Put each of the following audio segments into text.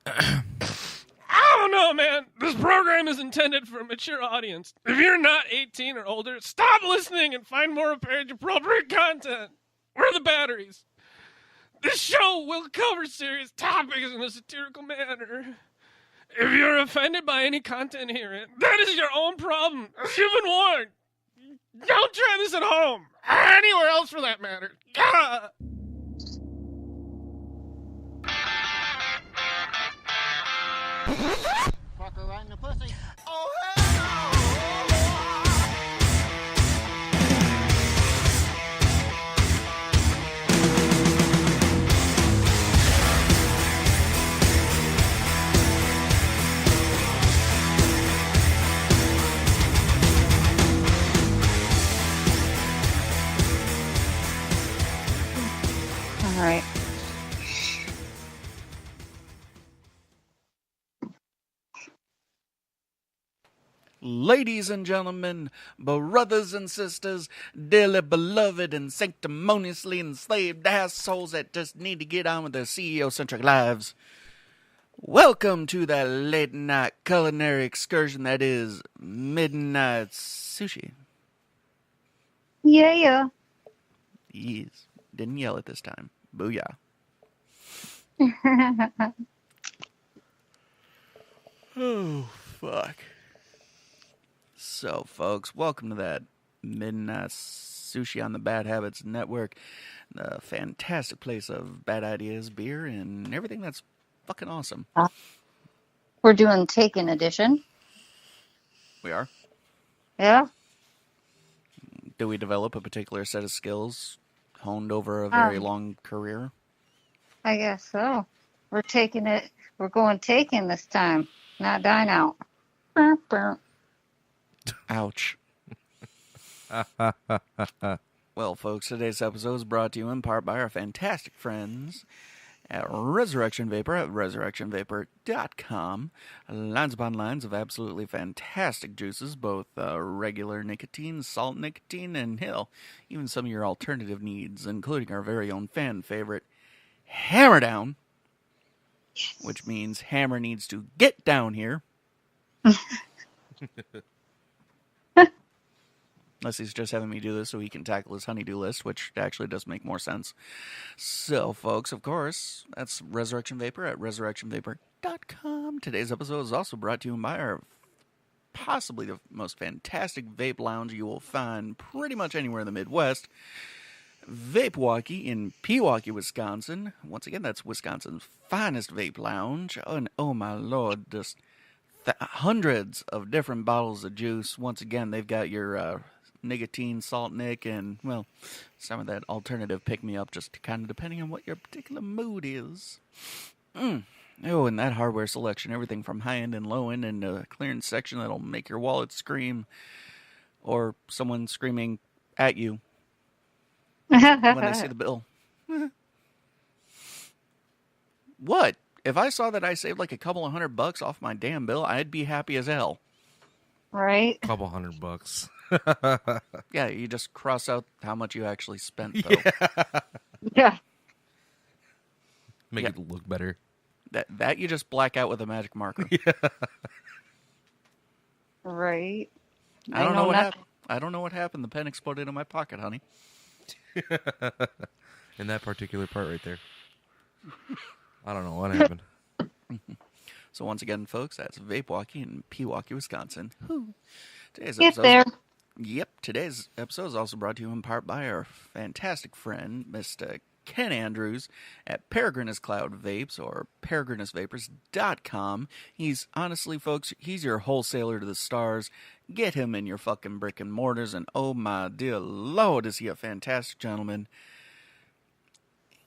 I don't know, man. This program is intended for a mature audience. If you're not 18 or older, stop listening and find more age-appropriate content. Where are the batteries? This show will cover serious topics in a satirical manner. If you're offended by any content herein, that is your own problem. You've been warned. Don't try this at home. Or anywhere else for that matter. Gah! Fuck her right in the pussy. Oh, hell no! All right. Ladies and gentlemen, brothers and sisters, dearly beloved and sanctimoniously enslaved assholes that just need to get on with their CEO-centric lives, welcome to that late-night culinary excursion that is Midnight Sushi. Yeah. Yes, didn't yell it this time. Booyah. Oh, fuck. So, folks, welcome to that Midnight Sushi on the Bad Habits Network, the fantastic place of bad ideas, beer, and everything that's fucking awesome. We're doing Taken Edition. We are. Yeah. Do we develop a particular set of skills honed over a very long career? I guess so. We're taking it. We're going Taken this time, not Dine Out. Burr, burr. Ouch. Well, folks, today's episode is brought to you in part by our fantastic friends at Resurrection Vapor at resurrectionvapor.com. Lines upon lines of absolutely fantastic juices, both regular nicotine, salt nicotine, and hell, even some of your alternative needs, including our very own fan favorite, Hammer Down, which means Hammer needs to get down here. Unless he's just having me do this so he can tackle his honeydew list, which actually does make more sense. So, folks, of course, that's Resurrection Vapor at resurrectionvapor.com. Today's episode is also brought to you by our possibly the most fantastic vape lounge you will find pretty much anywhere in the Midwest. Vape Walkie in Pewaukee, Wisconsin. Once again, that's Wisconsin's finest vape lounge. And oh my lord, just hundreds of different bottles of juice. Once again, they've got your nicotine, salt nic, and, well, some of that alternative pick-me-up, just kind of depending on what your particular mood is. Oh, and that hardware selection, everything from high-end and low-end, and a clearance section that'll make your wallet scream, or someone screaming at you when they see the bill. What? If I saw that I saved like a couple of $100 off my damn bill, I'd be happy as hell. Right? Couple $100. Yeah, you just cross out how much you actually spent, though. Yeah. Make it look better. That you just black out with a magic marker. Yeah. Right. I don't know what happened. I don't know what happened. The pen exploded in my pocket, honey. In that particular part right there. I don't know what happened. So once again, folks, that's Vape Walkie in Pewaukee, Wisconsin. Today's Get there. Yep, today's episode is also brought to you in part by our fantastic friend, Mr. Ken Andrews at Peregrinus Cloud Vapes, or peregrinusvapors.com. He's, honestly, folks, he's your wholesaler to the stars. Get him in your fucking brick and mortars, and oh my dear Lord, is he a fantastic gentleman.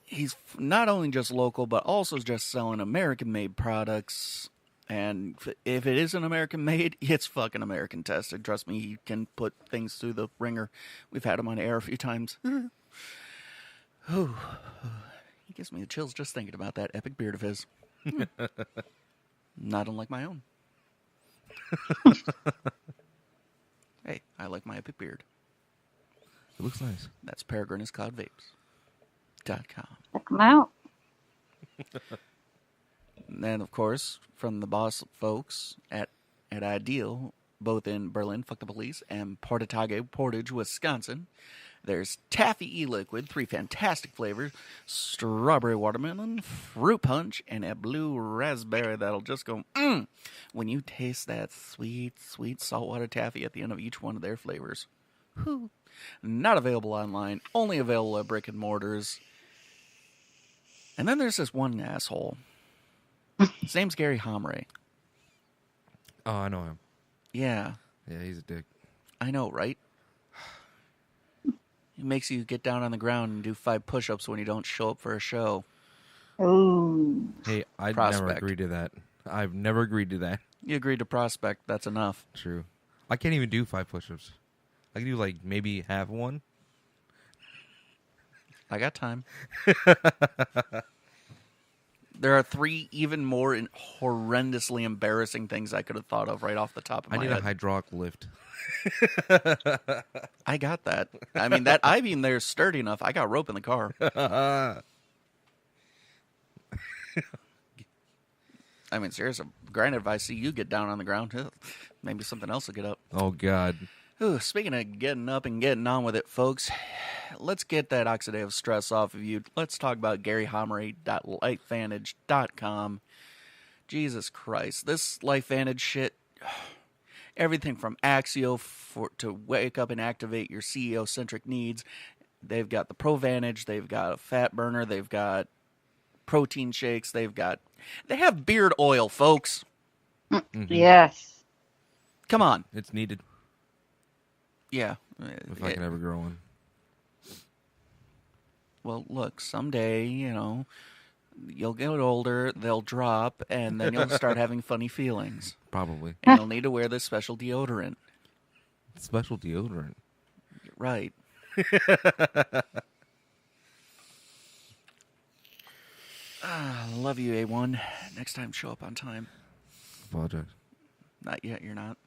He's not only just local, but also just selling American-made products. And if it isn't American-made, it's fucking American-tested. Trust me, he can put things through the ringer. We've had him on air a few times. He gives me the chills just thinking about that epic beard of his. Not unlike my own. Hey, I like my epic beard. It looks nice. That's peregrinuscloudvapes.com. Check them out. And then, of course, from the boss folks at Ideal, both in Berlin, fuck the police, and Portage, Wisconsin, there's Taffy E-Liquid, 3 fantastic flavors, strawberry watermelon, fruit punch, and a blue raspberry that'll just go, when you taste that sweet, sweet saltwater taffy at the end of each one of their flavors. Whew. Not available online, only available at brick and mortars. And then there's this one asshole. His name's Gary Homray. Oh, I know him. Yeah. Yeah, he's a dick. I know, right? He makes you get down on the ground and do 5 push-ups when you don't show up for a show. Ooh. Hey, I'd Prospect. never agree to that. I've never agreed to that. You agreed to prospect, that's enough. True. I can't even do 5 push-ups. I can do like maybe half one. I got time. There are 3 even more horrendously embarrassing things I could have thought of right off the top of my I need head. a hydraulic lift. I got that. I mean, that I-beam there is sturdy enough. I got rope in the car. I mean, seriously, granted, if I see you get down on the ground, maybe something else will get up. Oh, God. Ooh, speaking of getting up and getting on with it, folks, let's get that oxidative stress off of you. Let's talk about GaryHomray.LifeVantage.com. Jesus Christ, this LifeVantage shit, everything from Axio to wake up and activate your CEO-centric needs. They've got the ProVantage, they've got a fat burner, they've got protein shakes, they have beard oil, folks. Mm-hmm. Yes. Come on. It's needed. Yeah. If I can ever grow one. Well, look, someday, you'll get older, they'll drop, and then you'll start having funny feelings. Probably. And you'll need to wear this special deodorant. Special deodorant. Right. Love you, A1. Next time, show up on time. Apologize. Not yet, you're not.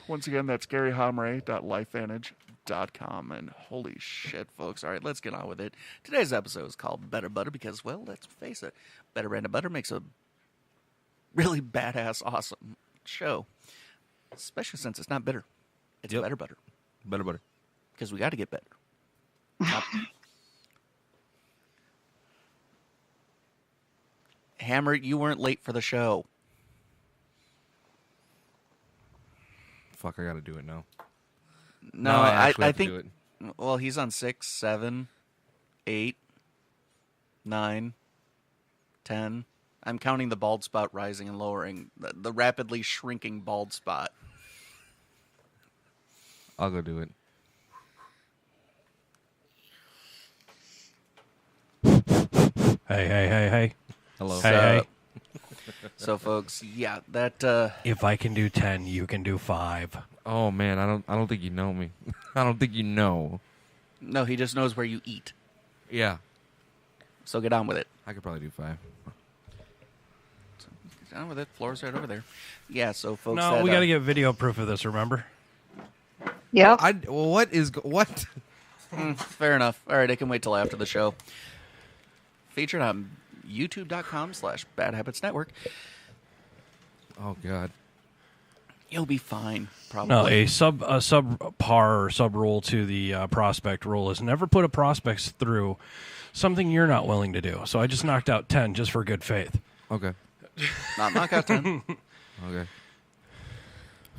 Once again, that's GaryHomray.LifeVantage.com. And holy shit, folks. All right, let's get on with it. Today's episode is called Better Butter because, well, let's face it, Better Brand of Butter makes a really badass, awesome show. Especially since it's not bitter. It's Better Butter. Better butter. Because we got to get better. Hammer, you weren't late for the show. Fuck, I gotta do it now. No, I I actually have to think. do it. Well, he's on 6, 7, 8, 9, 10. I'm counting the bald spot rising and lowering. The rapidly shrinking bald spot. I'll go do it. Hey. Hello. Hey. So, folks, yeah, that. If I can do 10, you can do 5. Oh man, I don't think you know me. I don't think you know. No, he just knows where you eat. Yeah. So get on with it. I could probably do 5. Get on with it. Floor's right over there. Yeah, so, folks. No, that, we got to get video proof of this, remember? Yep. What? Fair enough. All right, I can wait till after the show. Featured on youtube.com/Bad Habits Network. Oh God. You'll be fine, probably. No, a subpar or sub rule to the prospect rule is never put a prospect through something you're not willing to do. So I just knocked out 10 just for good faith. Okay. Not knock out 10. Okay.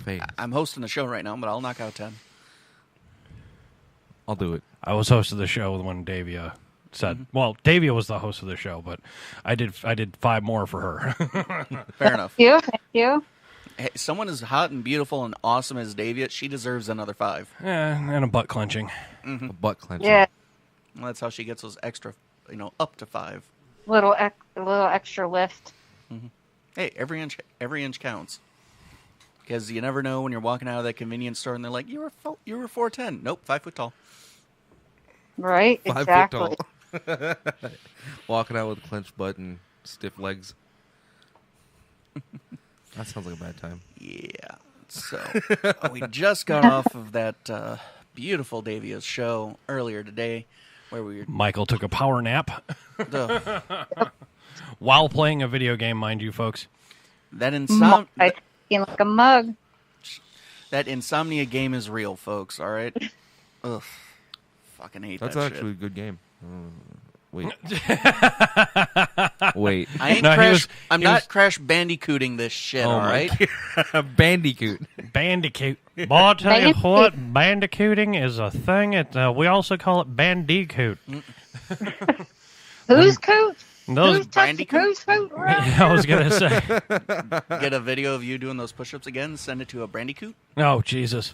Faith. I'm hosting the show right now, but I'll knock out 10. I'll do it. I was host of the show when Davia said, well, Davia was the host of the show, but I did 5 more for her. Fair enough. Thank you. Hey, someone as hot and beautiful and awesome as Davia, she deserves another 5. And a butt clenching. A butt clencher. Yeah. Well, that's how she gets those extra, up to 5. Little extra lift. Hey, every inch counts. Because you never know when you're walking out of that convenience store and they're like, you were 4'10". Nope, 5 foot tall. Right? 5 Exactly. foot tall. Walking out with a clenched butt and stiff legs. That sounds like a bad time. Yeah. So, we just got off of that beautiful Davia's show earlier today where we were... Michael took a power nap. While playing a video game, mind you, folks. That I feel like a mug. that insomnia game is real, folks. All right. Ugh. Fucking hate That's that actually shit. a good game. Wait. Wait. I ain't No, I'm not crash bandicooting this shit, Oh all my right? God. Bandicoot. Bandicoot. Boy, I'll tell you Bandicoot. what, bandicooting is a thing. We also call it bandicoot. Who's coot? Those, Who's touching Bandicoot? who's foot? I was gonna say. Get a video of you doing those push-ups again, send it to a bandicoot. Oh Jesus!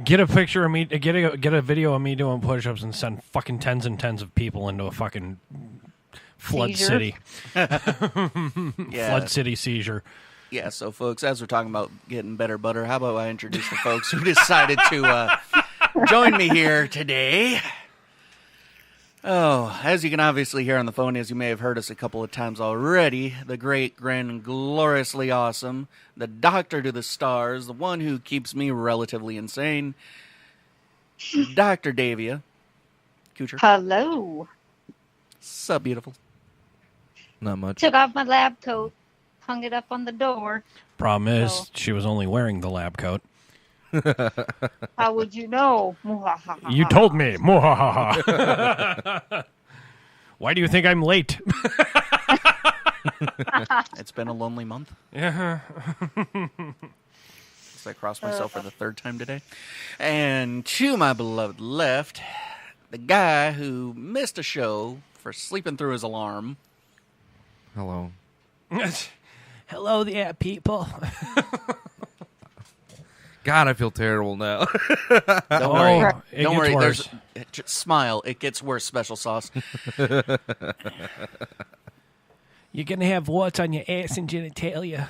Get a picture of me. Get a video of me doing push-ups and send fucking tens and tens of people into a fucking flood Seizure. city. Yeah. Flood city seizure. Yeah, so folks, as we're talking about getting better butter, how about I introduce the folks who decided to join me here today? Oh, as you can obviously hear on the phone, as you may have heard us a couple of times already, the great, grand, and gloriously awesome, the doctor to the stars, the one who keeps me relatively insane, Dr. Davia Kucher. Hello. Sup, beautiful. Not much. Took off my lab coat, hung it up on the door. Problem is, Oh. she was only wearing the lab coat. How would you know? You told me. Mwahaha. Why do you think I'm late? It's been a lonely month. Yeah. I crossed myself for the third time today. And to my beloved left, the guy who missed a show for sleeping through his alarm. Hello. Hello there, people. God, I feel terrible now. Don't worry. It Don't gets worry. worse. Just smile. It gets worse, special sauce. You're going to have warts on your ass and genitalia.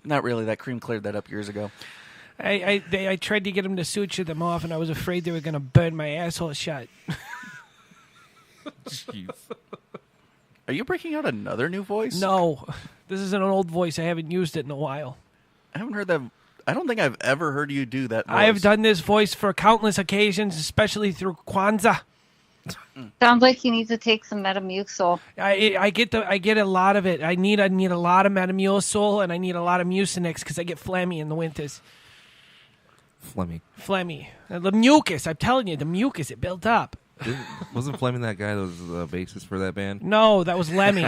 Not really. That cream cleared that up years ago. I tried to get them to suture them off, and I was afraid they were going to burn my asshole shut. Jeez. Are you breaking out another new voice? No, this is an old voice. I haven't used it in a while. I haven't heard that. I don't think I've ever heard you do that voice. I have done this voice for countless occasions, especially through Kwanzaa. Sounds like you need to take some Metamucil. I get a lot of it. I need a lot of Metamucil, and I need a lot of Mucinex because I get phlegmy in the winters. Phlegmy. The mucus. I'm telling you, the mucus it built up. Wasn't Fleming that guy that was the bassist for that band? No, that was Lemmy.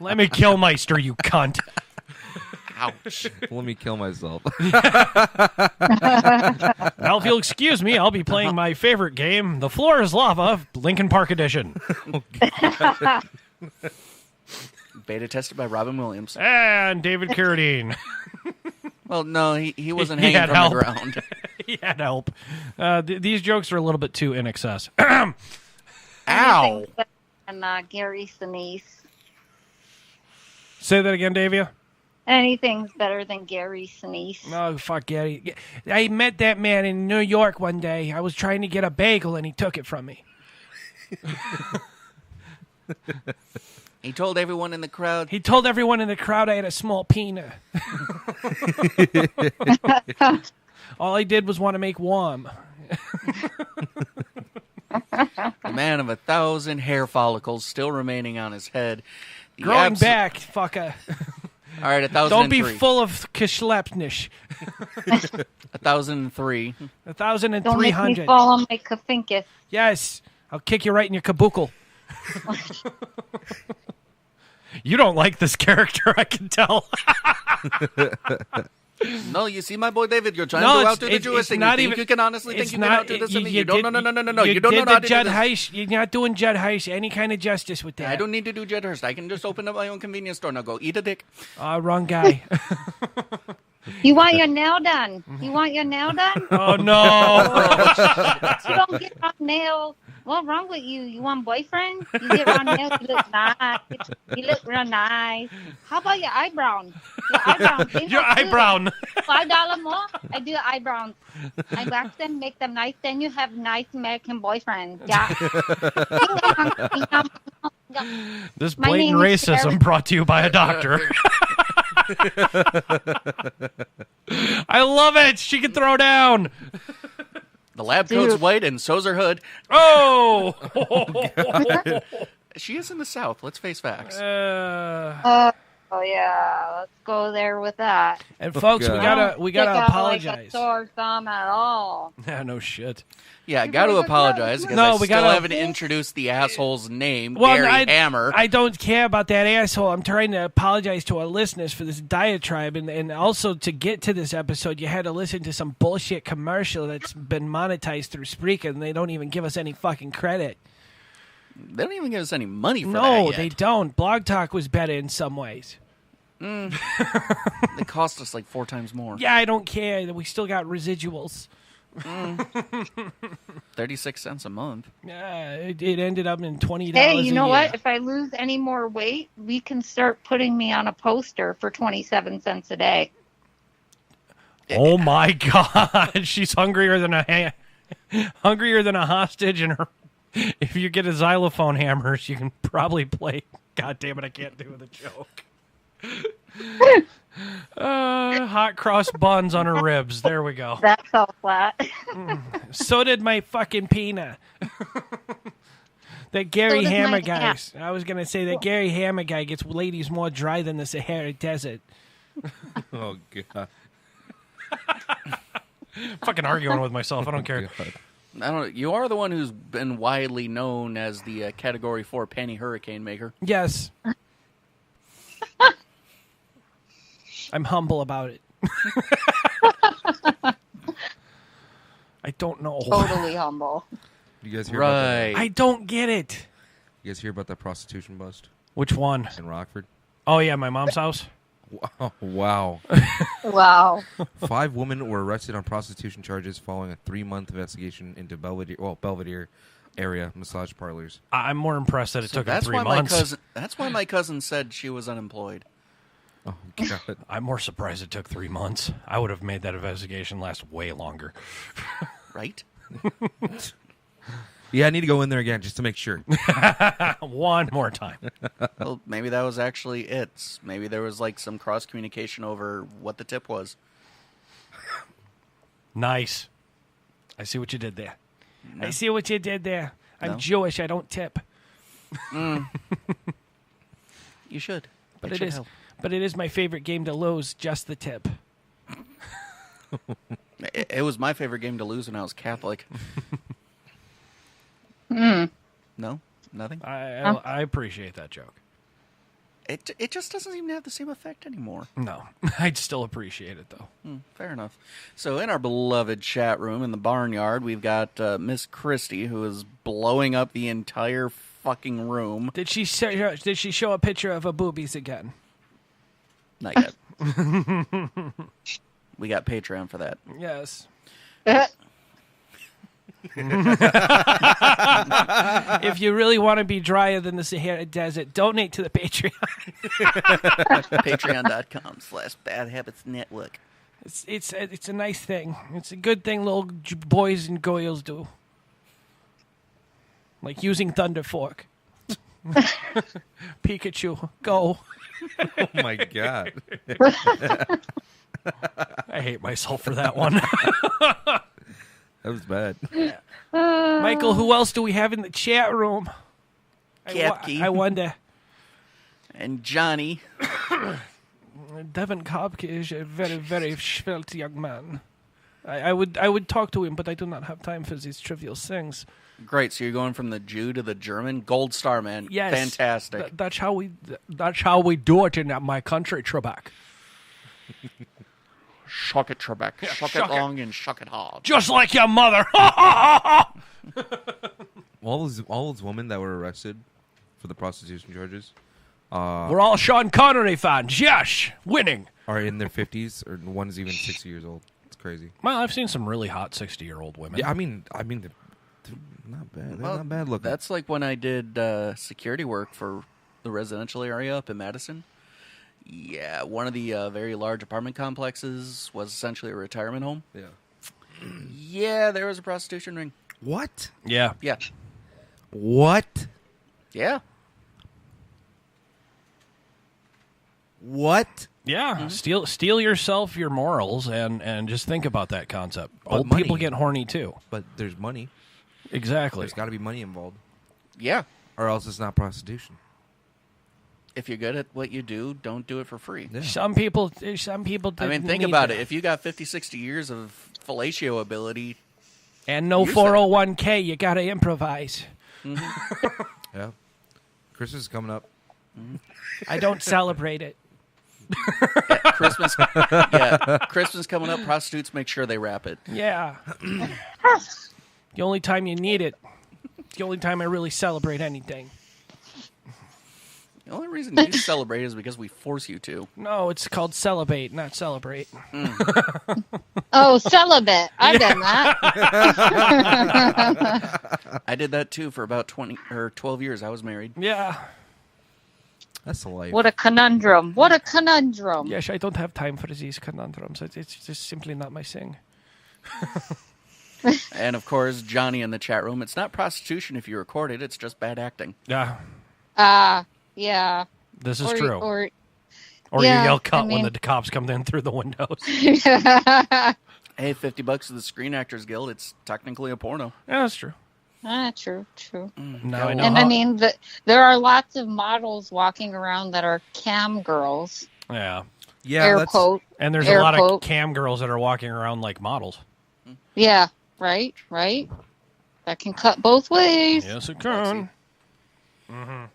Lemmy Killmeister, you cunt. Ouch. Let me kill myself. Now, if you'll excuse me, I'll be playing my favorite game, The Floor is Lava, Linkin Park Edition. Beta tested by Robin Williams. And David Carradine. Well, no, he wasn't He hanging had from help. the ground. He had help. These jokes are a little bit too in excess. Ow. Anything's better than Gary Sinise. Say that again, Davia. Anything's better than Gary Sinise. Oh, fuck Gary. I met that man in New York one day. I was trying to get a bagel, and he took it from me. He told everyone in the crowd. He told everyone in the crowd I had a small penis. All I did was want to make warm. The man of 1,000 hair follicles still remaining on his head. The Growing back, fucker. All right, 1,003. Don't be full of kishlepnish. 1,003. Don't make me 1,300. fall on my kafinkus. Yes. I'll kick you right in your kabukel. You don't like this character, I can tell. No, you see, my boy David, you're trying No, to it's- outdo the it's Jewish thing. not You think even- you can honestly think It's you can not. outdo this? You You don't. did- No. You don't know did how the to do Judd this. Heiss. You're not doing Judd Heiss any kind of justice with that. I don't need to do Judd Hurst. I can just open up my own convenience store. Now go eat a dick. Wrong guy. You want your nail done? You want your nail done? Oh, no. You don't get raw nails. What's wrong with you? You want boyfriend? You get raw nails. You look nice. You look real nice. How about your eyebrow? Your eyebrow. Your eyebrow. $5 more. I do eyebrows. I wax them, make them nice. Then you have nice American boyfriend. Yeah. This My blatant name is racism Sarah. brought to you by a doctor. I love it. She can throw down. The lab coat's Dude. white and so's her hood. Oh. She is in the South. Let's face facts. Oh yeah, let's go there with that. And folks, we gotta Stick out apologize. like a sore thumb at all. Yeah, no shit. Yeah, got to apologize because No, I we still gotta- haven't introduced the asshole's name, Well, Gary Hammer. I don't care about that asshole. I'm trying to apologize to our listeners for this diatribe, and also to get to this episode, you had to listen to some bullshit commercial that's been monetized through Spreaker, and they don't even give us any fucking credit. They don't even give us any money for that No, yet. they don't. Blog Talk was better in some ways. They cost us like 4 times more. Yeah, I don't care. We still got residuals. 36 cents a month. Yeah, it ended up in $20 Hey, you a know year. what? If I lose any more weight, we can start putting me on a poster for 27 cents a day. Oh my God, she's hungrier than a hostage, and her. If you get a xylophone hammer, you can probably play. God damn it, I can't do the joke. Hot cross buns on her ribs. There we go. That fell flat. So did my fucking peanut. That Gary does Hammer my guy. cat. I was gonna say that Gary Hammer guy gets ladies more dry than the Sahara Desert. Oh god. Fucking arguing with myself. I don't care. God. I don't. You are the one who's been widely known as the Category 4 penny hurricane maker. Yes. I'm humble about it. I don't know. Totally humble. You guys hear Right. I don't get it. You guys hear about that prostitution bust Which one? in Rockford? Oh, yeah, my mom's house. Wow. Wow. 5 women were arrested on prostitution charges following a 3-month investigation into Belvedere area massage parlors. I'm more impressed that it So took him that's 3 why months. That's why my cousin said she was unemployed. Oh god. I'm more surprised it took 3 months. I would have made that investigation last way longer. Right? Yeah, I need to go in there again just to make sure. One more time. Well, maybe that was actually it. Maybe there was like some cross communication over what the tip was. Nice. I see what you did there. No. I see what you did there. I'm No. Jewish. I don't tip. You should. But It it should is. help. But it is my favorite game to lose. Just the tip. It was my favorite game to lose when I was Catholic. No? Nothing? I appreciate that joke. It just doesn't seem to have the same effect anymore. No, I'd still appreciate it though. Fair enough. So in our beloved chat room in the barnyard, we've got Miss Christie, who is blowing up the entire fucking room. Did she show a picture of her boobies again? Not yet. We got Patreon for that. Yes. Uh, If you really want to be drier than the Sahara Desert, donate to the Patreon. Patreon.com/Bad Habits Network. It's a nice thing. It's a good thing little boys and girls do. Like using Thunder Fork. Pikachu, go. Oh my god. I hate myself for that one. That was bad. Michael, who else do we have in the chat room? Capkey. I wonder. And Johnny. Devin Kopke is a very, very svelte young man. I would talk to him, but I do not have time for these trivial things. Great. So you're going from the Jew to the German? Gold star, man. Yes, Fantastic. That's how we do it in my country, Trebek. Shuck it, Trebek. Shuck it shuck it. long and shuck it hard. Just like your mother. All those women that were arrested for the prostitution charges We're all Sean Connery fans. Yes, winning. are in their 50s, or one's even 60 years old. It's crazy. Well, I've seen some really hot 60-year-old women. Yeah, I mean, they're not bad. They're not bad looking. That's like when I did security work for the residential area up in Madison. Yeah, one of the very large apartment complexes was essentially a retirement home. Yeah. Yeah, there was a prostitution ring. What? Yeah. Yeah. What? Yeah. What? Yeah. Steal yourself your morals and just think about that concept. But Old money. people get horny too. But there's money. Exactly. There's got to be money involved. Yeah. or else it's not prostitution. If you're good at what you do, don't do it for free. Yeah. Some people. I mean, think about it. If you got 50, 60 years of fellatio ability, and no Use 401k, you got to improvise. Yeah. Christmas is coming up. I don't celebrate it. Christmas coming up, prostitutes make sure they wrap it. Yeah. The only time you need it. The only time I really celebrate anything. The only reason you celebrate is because we force you to. No, it's called celibate, not celebrate. Oh, celibate. I've done that. I did that too for about 20 or 12 years. I was married. Yeah. That's the life. What a conundrum. What a conundrum. Yes, I don't have time for these conundrums. It's just simply not my thing. And of course, Johnny in the chat room. It's not prostitution if you record it. It's just bad acting. Yeah. Yeah. This is Or- true. Or Or yeah, you yell cut I mean- when the cops come in through the windows. Hey, $50 to the Screen Actors Guild. It's technically a porno. Yeah, that's true. True. Now I know. And I mean, there are lots of models walking around that are cam girls. Yeah. Yeah, Air that's, quote. And there's Air a lot of quote. cam girls that are walking around like models. Yeah. Right. That can cut both ways. Yes, it can. I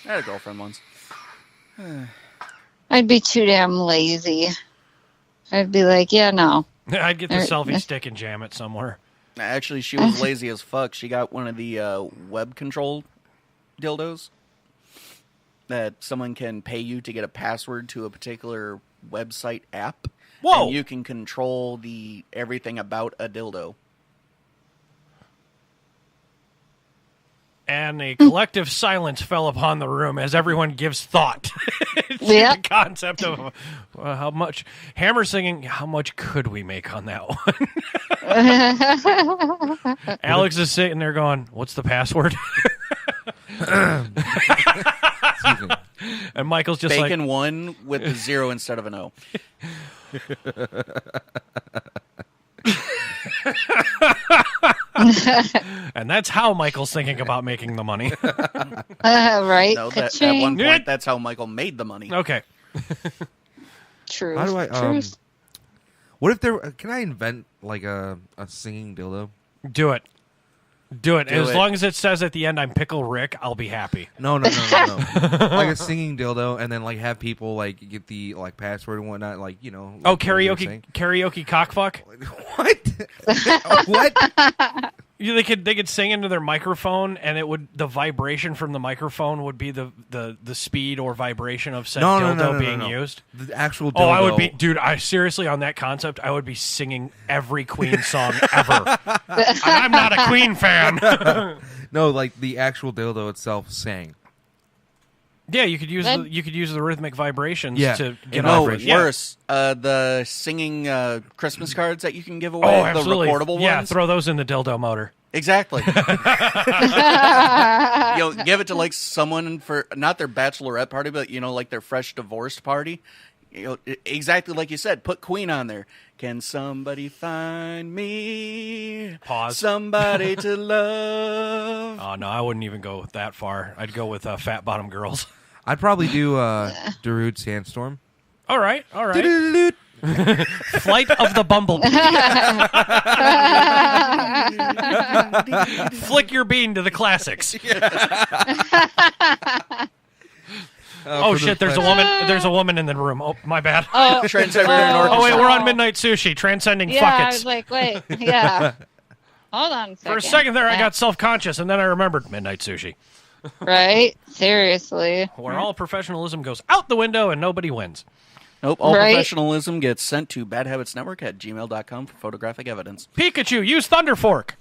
had a girlfriend once. I'd be too damn lazy. I'd be like, yeah, no. I'd get the There- selfie stick and jam it somewhere. Actually, she was lazy as fuck. She got one of the web control dildos that someone can pay you to get a password to a particular website app. Whoa! And you can control everything about a dildo. And a collective silence fell upon the room as everyone gives thought to Yeah. the concept of how much Hammer singing. How much could we make on that one? Alex is sitting there going, "What's the password?" excuse me. And Michael's just Bacon like, one with a 0 instead of an O. and that's how Michael's thinking about making the money. Right. No, at Ka-ching. one point, that's how Michael made the money. Okay. Truth. How do I? Truth. What if there? Can I invent like a singing dildo? Do it. Do it. Do As it. long as it says at the end, I'm Pickle Rick, I'll be happy. No. Like a singing dildo, and then like have people like get the like password and whatnot. Like Oh, like, what you're karaoke saying. cockfuck? What? What? They could sing into their microphone, and the vibration from the microphone would be the speed or vibration of said dildo being used. The actual dildo. Oh, I would be, dude. I seriously, on that concept, I would be singing every Queen song ever. And I'm not a Queen fan. No, like the actual dildo itself sang. Yeah, you could use Then- the rhythmic vibrations Yeah. to get No, off. vibration. Yeah. Worse, the singing Christmas cards that you can give away, Oh, the absolutely. reportable Yeah, ones. throw those in the dildo motor. Exactly. Give it to like someone for not their bachelorette party, but like their fresh divorced party. Exactly like you said, put Queen on there. Can somebody find me? Pause. Somebody to love. Oh no, I wouldn't even go that far. I'd go with Fat Bottom Girls. I'd probably do Darude Sandstorm. All right. Doot-doot-doot. Flight of the Bumblebee. Flick your bean to the classics. Oh for the shit! There's a woman. There's a woman in the room. Oh, my bad. Oh, Trans-Siberian oh, Orchestra. Oh wait, we're on Midnight Sushi. Transcending yeah, I was fuckets. like, wait, yeah. Hold on a second. For a second there, I Yeah. got self-conscious, and then I remembered Midnight Sushi, Right? Seriously. where all professionalism goes out the window and nobody wins. Nope. All Right. professionalism gets sent to badhabitsnetwork@gmail.com for photographic evidence. Pikachu, use Thunder Fork.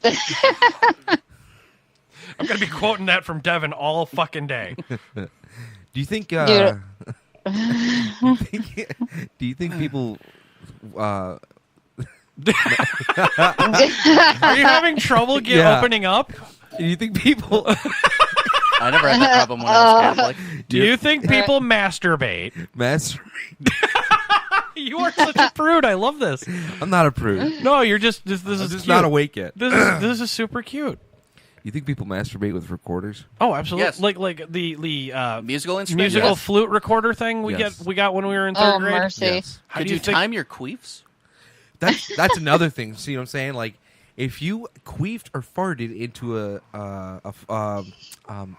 I'm gonna be quoting that from Devin all fucking day. Do you think? Dude. Do you think people? Are you having trouble Yeah. opening up? Do you think people? I never had that problem when I was Catholic. Do you think people masturbate? Master? You are such a prude. I love this. I'm not a prude. No, you're just this I'm is just cute. not awake yet. This is super cute. You think people masturbate with recorders? Oh, absolutely. Yes. Like the Musical instrument. musical Yes. flute recorder thing we Yes. got when we were in third Oh, grade. mercy. Yes. How Could do you think? time your queefs? That's another thing. See what I'm saying? Like, if you queefed or farted into a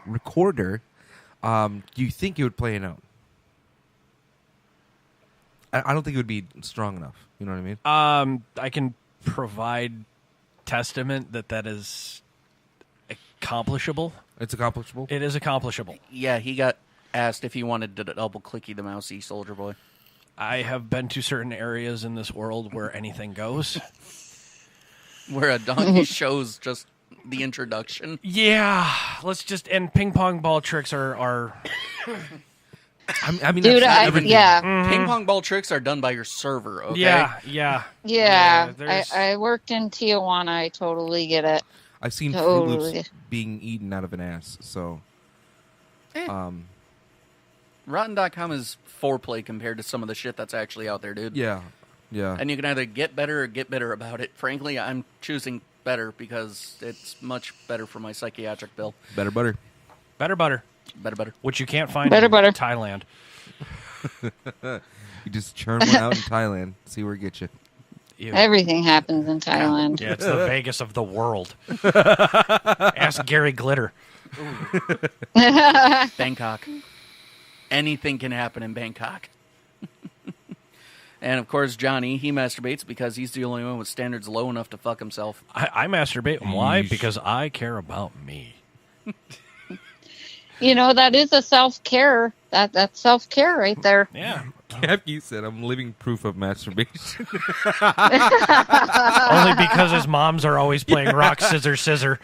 recorder, you think it would play a note? I don't think it would be strong enough. You know what I mean? I can provide testament that is accomplishable. It's accomplishable. It is accomplishable. Yeah, he got asked if he wanted to double clicky the mousey Soldier Boy. I have been to certain areas in this world where anything goes. Where a donkey shows just the introduction. Yeah, and ping pong ball tricks are I mean, Dude, that's not everything. Ping pong ball tricks are done by your server, okay? yeah. Yeah, there's- I worked in Tijuana. I totally get it. I've seen Fruit Totally. Loops being eaten out of an ass. So, Rotten.com is foreplay compared to some of the shit that's actually out there, dude. yeah. And you can either get better or get bitter about it. Frankly, I'm choosing better because it's much better for my psychiatric bill. Better butter. Better butter, Better. which you can't find Better in butter. Thailand. You just churn one out in Thailand. See where it gets you. Ew. Everything happens in Thailand. Yeah, it's the Vegas of the world. Ask Gary Glitter. Bangkok. Anything can happen in Bangkok. And, of course, Johnny, he masturbates because he's the only one with standards low enough to fuck himself. I masturbate. Why? Yeesh. Because I care about me. You know, that is a self-care. That's self-care right there. Yeah. After you said, I'm living proof of masturbation. Only because his moms are always playing rock, scissors, scissor.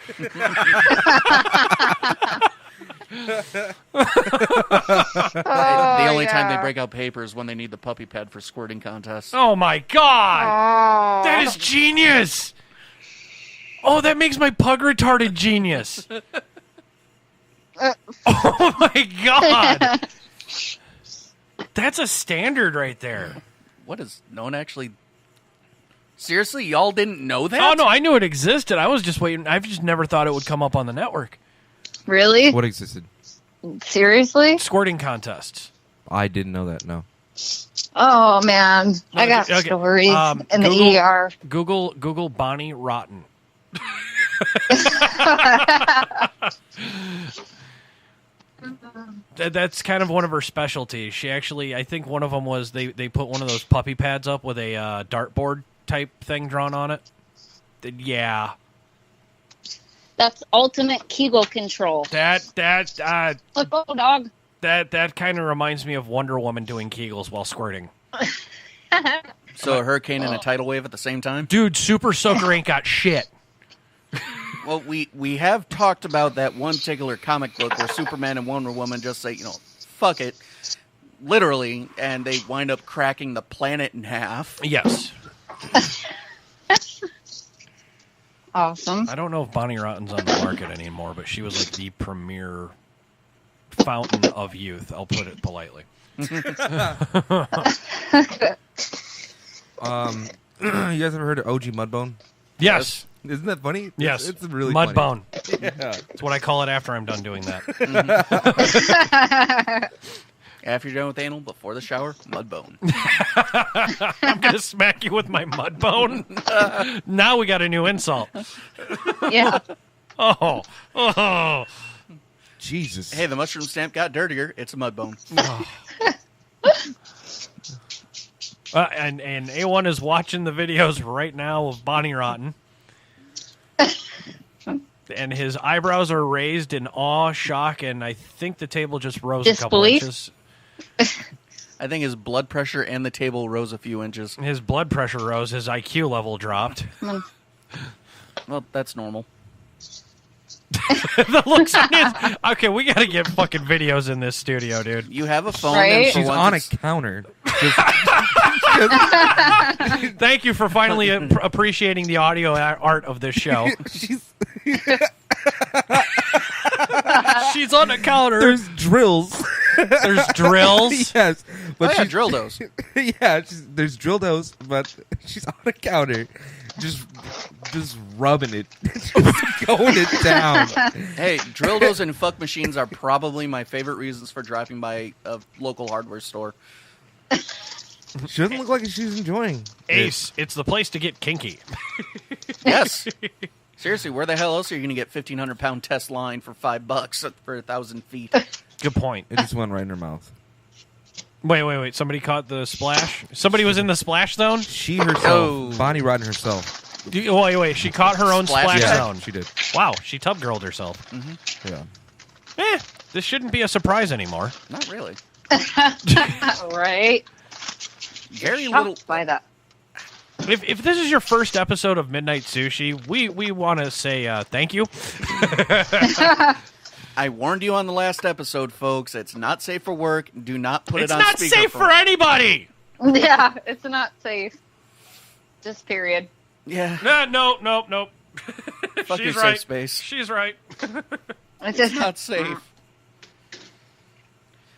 The only time they yeah. break out paper is when they need the puppy pad for squirting contests. Oh my god! Oh. That is genius! Oh, that makes my pug retarded genius. Oh my god! That's a standard right there. What is... No one actually... Seriously? Y'all didn't know that? Oh no, I knew it existed. I was just waiting. I've just never thought it would come up on the network. Really? What existed? Seriously? Squirting contests. I didn't know that, no. Oh man, I got Okay, stories in Google- the ER. Google Bonnie Rotten. That's kind of one of her specialties. She actually, I think one of them was they put one of those puppy pads up with a dartboard type thing drawn on it. Yeah, That's ultimate Kegel control. that Let's go, dog. that kind of reminds me of Wonder Woman doing Kegels while squirting. So a hurricane and a tidal wave at the same time? Dude, Super Soaker ain't got shit. Well, we have talked about that one particular comic book where Superman and Wonder Woman just say, fuck it, literally, and they wind up cracking the planet in half. Yes. Awesome. I don't know if Bonnie Rotten's on the market anymore, but she was like the premier fountain of youth. I'll put it politely. You guys ever heard of OG Mudbone? Yes. Isn't that funny? Yes. It's really Mudbone. funny. Yeah. That's what I call it after I'm done doing that. After you're done with anal, before the shower, mud bone. I'm going to smack you with my mud bone. Now we got a new insult. Yeah. Oh. Jesus. Hey, the mushroom stamp got dirtier. It's a mud bone. And A1 is watching the videos right now of Bonnie Rotten. And his eyebrows are raised in awe, shock, and I think the table just rose a couple Disbelief? inches. I think his blood pressure and the table rose a few inches. His blood pressure rose, his IQ level dropped. Well, that's normal. The looks on his... Okay, we gotta get fucking videos in this studio, dude. You have a phone. Right? And for She's once on a it's- counter. Thank you for finally appreciating the audio art of this show. She's She's on the counter. There's drills. There's drills. Yes. But Oh, yeah, she's, drill those. yeah, there's drill those, but she's on a counter. Just just rubbing it, just going it down. Hey, dildos and fuck machines are probably my favorite reasons for driving by a local hardware store. She doesn't look like she's enjoying. Ace, it's the place to get kinky. Yes. Seriously, where the hell else are you going to get 1,500-pound test line for $5 for 1,000 feet? Good point. It just went right in her mouth. Wait. Somebody caught the splash? Somebody was in the splash zone? She herself, Oh. Bonnie Rotten herself. Wait. She caught her own Splash splash zone. zone. She did. Wow, she tub girled herself. Yeah. This shouldn't be a surprise anymore. Not really. Right? Very little. Shocked by that. If this is your first episode of Midnight Sushi, we want to say thank you. I warned you on the last episode, folks. It's not safe for work. Do not put It's it on not speakerphone. safe for anybody. Yeah, it's not safe. Just period. Yeah. Nope. Fuck your She's safe right. space. She's right. It's just Not safe.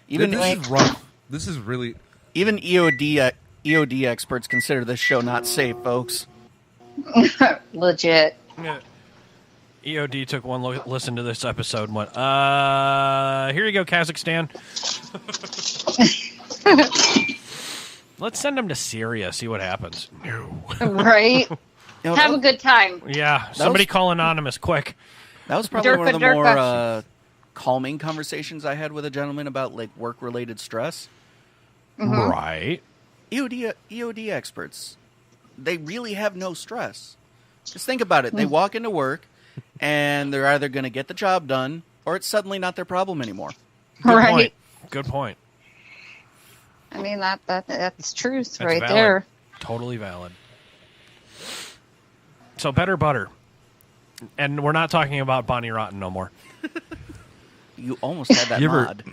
Even Even this is rough. This is really. even EOD experts consider this show not safe, folks. legit. Yeah. EOD took one listen to this episode and went, here you go, Kazakhstan. Let's send them to Syria, see what happens. No. Right? You know, Have a good time. Yeah, somebody call Anonymous, quick. that was probably one of the Durka. more calming conversations I had with a gentleman about like work-related stress. Right. EOD experts, they really have no stress. Just think about it. They walk into work, and they're either going to get the job done, or it's suddenly not their problem anymore. Good Right. point. Good point. I mean, that's truth That's right valid. there. Totally valid. So better butter. And we're not talking about Bonnie Rotten no more. You almost had that You ever- mod.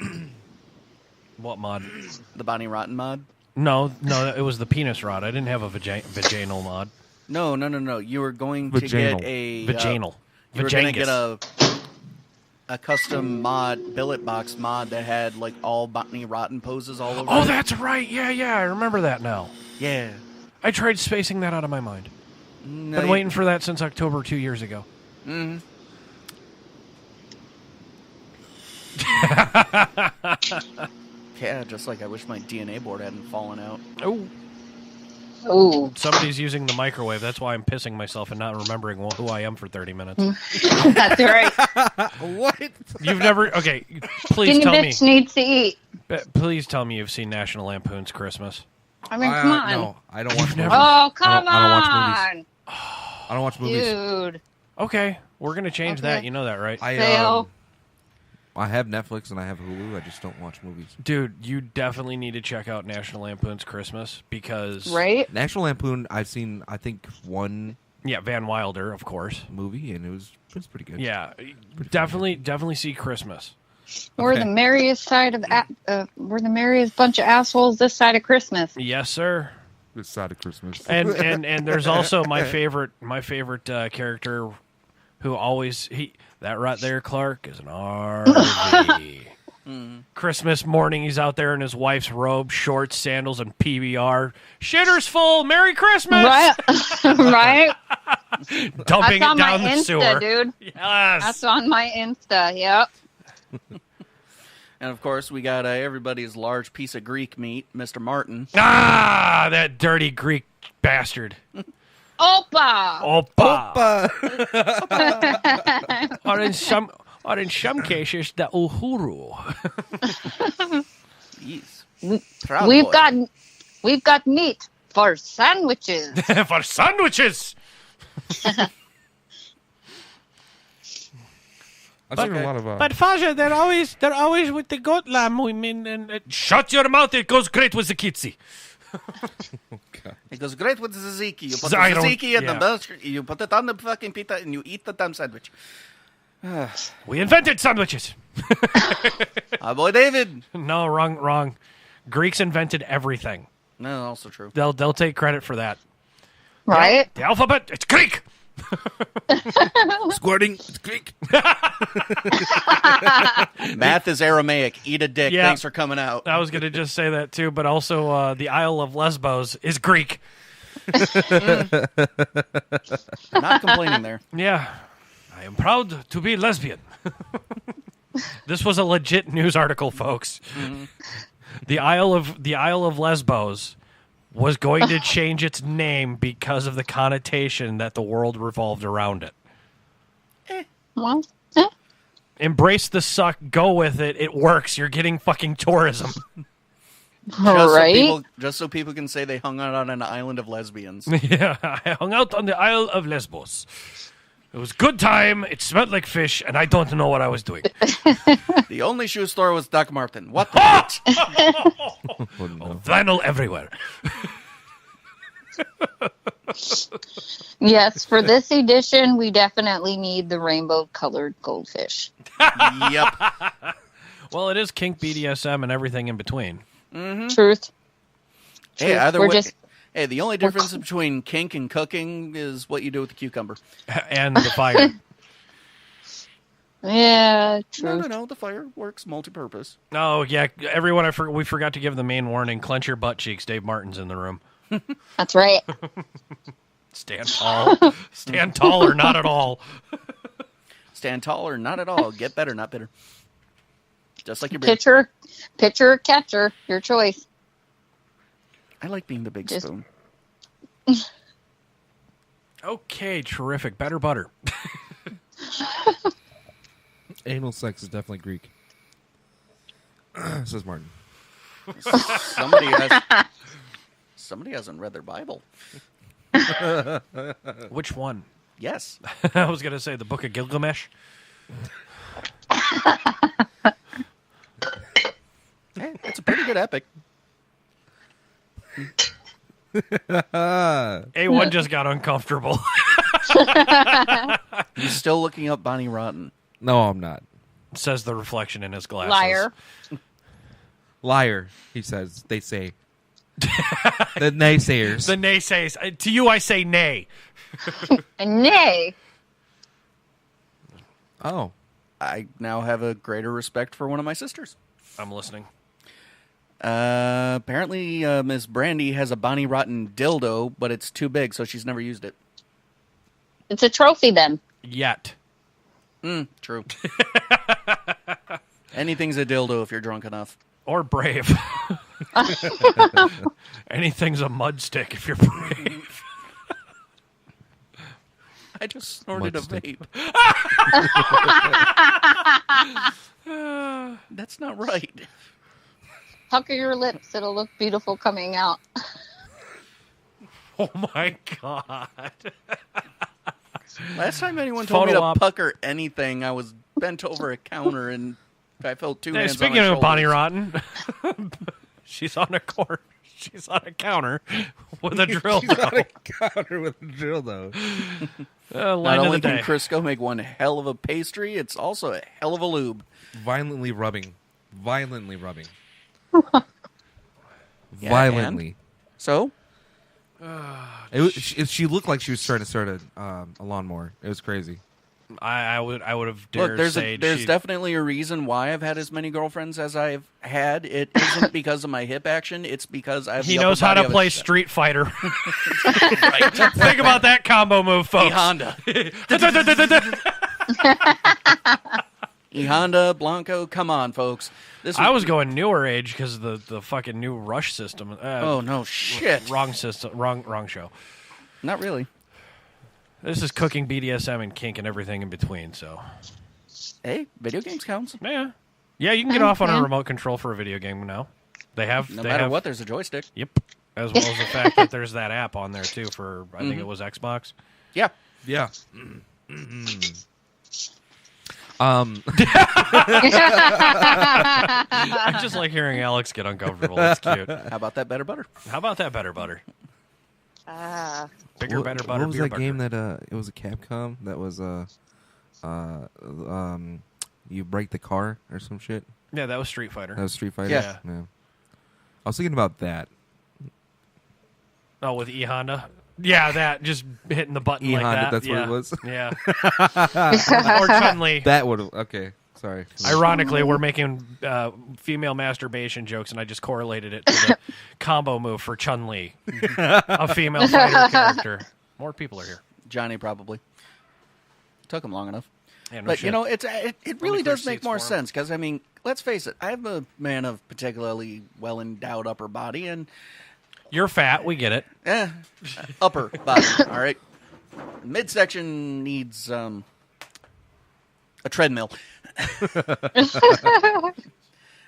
What mod? The Bonnie Rotten mod? No, it was the penis rod. I didn't have a vaginal mod. No. You were going to Vaginal. get a... Vaginal. you were going to Vajangus. get a custom mod, billet box mod that had like all Bonnie Rotten poses all over Oh, it. that's right. Yeah, I remember that now. Yeah. I tried spacing that out of my mind. No, Been waiting for that since October 2 years ago. Mm-hmm. Yeah, just like I wish my DNA board hadn't fallen out. Oh, Ooh. somebody's using the microwave. That's why I'm pissing myself and not remembering who I am for 30 minutes. That's right. What? You've never... Okay, please Skinny tell me. bitch needs to eat. Please tell me you've seen National Lampoon's Christmas. I mean, come on. No, I don't watch movies. Oh, come I don't watch movies. on. I don't watch movies. Dude. Okay, we're going to change that. Okay. You know that, right? Fail. I have Netflix and I have Hulu. I just don't watch movies. Dude, you definitely need to check out National Lampoon's Christmas because... Right? National Lampoon, I've seen, I think, one Yeah, Van Wilder, of course. movie, and it was pretty good. Yeah, definitely see Christmas. We're Okay. the merriest side of we're the merriest bunch of assholes this side of Christmas. Yes, sir. This side of Christmas. And there's also my favorite character who always that right there, Clark, is an RV. Christmas morning, he's out there in his wife's robe, shorts, sandals, and PBR. Shitter's full. Merry Christmas. Right? Right? Dumping That's on it down my the Insta, sewer. dude. Yes. That's on my Insta. Yep. And of course, we got everybody's large piece of Greek meat, Mr. Martin. Ah, that dirty Greek bastard. Opa. Opa. or in some cases, the uhuru. Jeez. Proud We've boy. got meat for sandwiches. For sandwiches. I've seen a lot of. But Faja, they're always with the goat lamb women. And shut your mouth! It goes great with the kitsy. It goes great with the tzatziki. You put the I don't- tzatziki in yeah. the belch, you put it on the fucking pita, and you eat the damn sandwich. We invented sandwiches. Our boy David. No, wrong. Greeks invented everything. No, also true. They'll take credit for that. Right? The alphabet, it's Greek. Squirting. It's Greek. Math is Aramaic. Eat a dick. Yeah. Thanks for coming out. I was going to just say that too, but also the Isle of Lesbos is Greek. Not complaining there. Yeah, I am proud to be lesbian. This was a legit news article, folks. Mm-hmm. The Isle of Lesbos was going to change its name because of the connotation that the world revolved around it. Well, Embrace the suck, go with it. It works. You're getting fucking tourism. right? Just so people can say they hung out on an island of lesbians. Yeah, I hung out on the Isle of Lesbos. It was a good time. It smelled like fish, and I don't know what I was doing. The only shoe store was Doc Martin. What the bitch? Oh, no. Flannel everywhere. Yes, for this edition, we definitely need the rainbow-colored goldfish. Yep. Well, it is kink, BDSM, and everything in between. Truth. Hey, either We're way. just- Hey, the only difference between kink and cooking is what you do with the cucumber. And the fire. Yeah, truth. No. The fire works multi-purpose. Oh, yeah. Everyone, we forgot to give the main warning. Clench your butt cheeks. Dave Martin's in the room. That's right. Stand tall. Stand tall or not at all. Stand tall or not at all. Get better, not bitter. Just like your beer. Pitcher or catcher, your choice. I like being the big Just- spoon. Okay, terrific. Better butter. Anal sex is definitely Greek. Says Martin. Somebody hasn't read their Bible. Which one? Yes. I was going to say the Book of Gilgamesh. Hey, it's a pretty good epic. A1 just got uncomfortable. He's still looking up Bonnie Rotten. No, I'm not. Says the reflection in his glasses. Liar. Liar, he says. They say. The naysayers. The naysays. To you, I say nay. And nay. Oh. I now have a greater respect for one of my sisters. I'm listening. Apparently, Miss Brandy has a Bonnie Rotten dildo, but it's too big, so she's never used it. It's a trophy then. Yet. True. Anything's a dildo if you're drunk enough. Or brave. Anything's a mud stick if you're brave. I just snorted a Mudstick. vape. That's not right. Pucker your lips. It'll look beautiful coming out. Oh my god. Last time anyone told me Photo to op. pucker anything, I was bent over a counter and I felt two Hey, hands speaking on my of Bonnie shoulders. Rotten, she's on a court. She's on a counter with a drill. She's on a counter with a drill, though. Line Not of only the can day. Crisco make one hell of a pastry, it's also a hell of a lube. Violently rubbing. Violently rubbing. Yeah, Violently. So, She looked like she was trying to start a lawnmower. It was crazy. I would have dared look, say there's she- definitely a reason why I've had as many girlfriends as I've had. It isn't because of my hip action. It's because I have he the knows upper how body to of a play sh- Street Fighter. Think about that combo move, E folks. Honda. E Honda, Blanco, come on, folks. This I was going newer age because the fucking new Rush system. Oh no, shit! Wrong system. Wrong show. Not really. This is cooking, BDSM, and kink, and everything in between. So, Hey, video games counts. yeah, you can get off on a remote control for a video game now. They have No they matter have, what, there's a joystick. Yep, as well as the fact that there's that app on there too for I think it was Xbox. Yeah. Yeah. I just like hearing Alex get uncomfortable. It's cute. How about that better butter? How about that better butter? Ah. Bigger, better butter. What was beer that butter. game that it was a Capcom that was you break the car or some shit? Yeah, that was Street Fighter. That was Street Fighter. Yeah. I was thinking about that. Oh, with E Honda. Yeah, that just hitting the button like E-Honda, that. that's what yeah. it was? Yeah. Or Chun-Li. That would have okay. Sorry. Ironically, we're making female masturbation jokes, and I just correlated it to the combo move for Chun-Li, a female fighter character. More people are here. Johnny probably. Took him long enough. Yeah, no But, shit. you know, it really clear does make seats more for him. sense because, I mean, let's face it. I'm a man of particularly well-endowed upper body and You're fat. We get it. upper body, all right? Midsection needs a treadmill.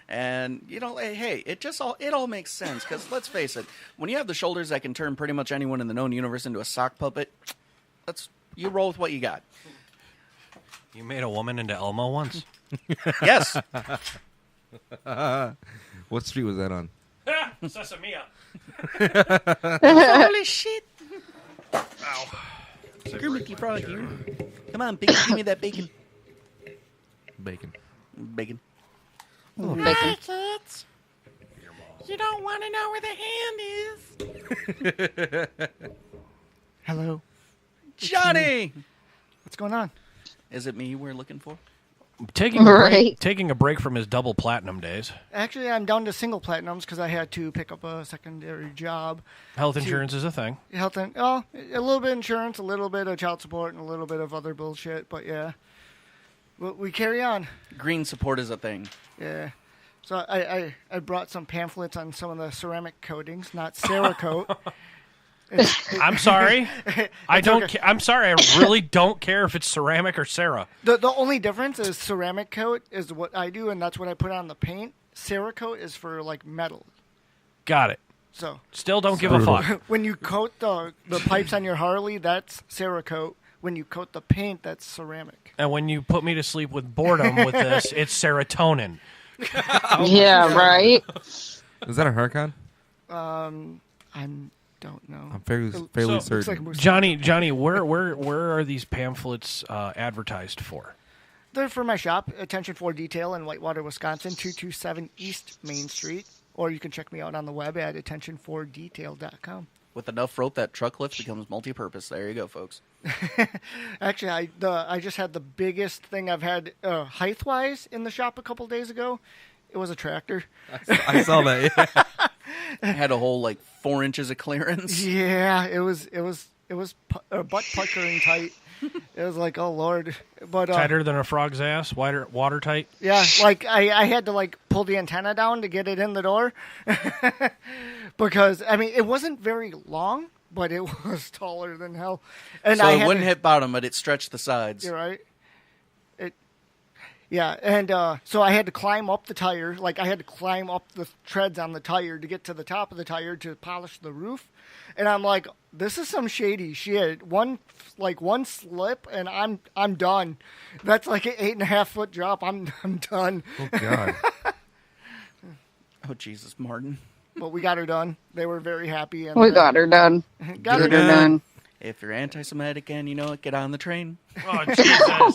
And, you know, hey, it all makes sense because, let's face it, when you have the shoulders that can turn pretty much anyone in the known universe into a sock puppet, you roll with what you got. You made a woman into Elmo once. Yes. What street was that on? Sesamia. Holy shit. Ow. Kermit Frog here. Come on, bacon, give me that bacon. Bacon. Bacon. Bacon. kids. You don't want to know where the hand is. Hello. Johnny! What's going on? Is it me we're looking for? Taking a break from his double platinum days. Actually, I'm down to single platinums because I had to pick up a secondary job. Health insurance is a thing. A little bit of insurance, a little bit of child support, and a little bit of other bullshit. But yeah, we carry on. Green support is a thing. Yeah. So I brought some pamphlets on some of the ceramic coatings, not Cerakote. I'm sorry. okay. I'm sorry. I really don't care if it's ceramic or Sarah. The only difference is ceramic coat is what I do, and that's what I put on the paint. Cerakote is for like metal. Got it. So Still don't give a fuck. when you coat the pipes on your Harley, that's Cerakote. When you coat the paint, that's ceramic. And when you put me to sleep with boredom with this, it's serotonin. Yeah, right. Is that a Huracan? I don't know. I'm fairly So- certain. Looks like a moose. Johnny, where are these pamphlets advertised for? They're for my shop, Attention for Detail in Whitewater, Wisconsin, 227 East Main Street. Or you can check me out on the web at attentionfordetail.com. With enough rope, that truck lift becomes multi-purpose. There you go, folks. Actually, I just had the biggest thing I've had height-wise in the shop a couple days ago. It was a tractor. I saw that. Yeah. Had a whole, 4 inches of clearance. Yeah, it was butt puckering tight. It was like, oh Lord, but Tighter than a frog's ass, watertight. yeah, I had to pull the antenna down to get it in the door because I mean it wasn't very long, but it was taller than hell, and So I it had wouldn't to, hit bottom, but it stretched the sides. You're right. Yeah, and so I had to climb up the tire. I had to climb up the treads on the tire to get to the top of the tire to polish the roof. And I'm like, this is some shady shit. One slip, and I'm done. That's like an 8.5 foot drop. I'm done. Oh God. Oh, Jesus, Martin. But we got her done. They were very happy. And We got her done. got her Get her done. done. If you're anti-Semitic and you know it, get on the train. Oh Jesus!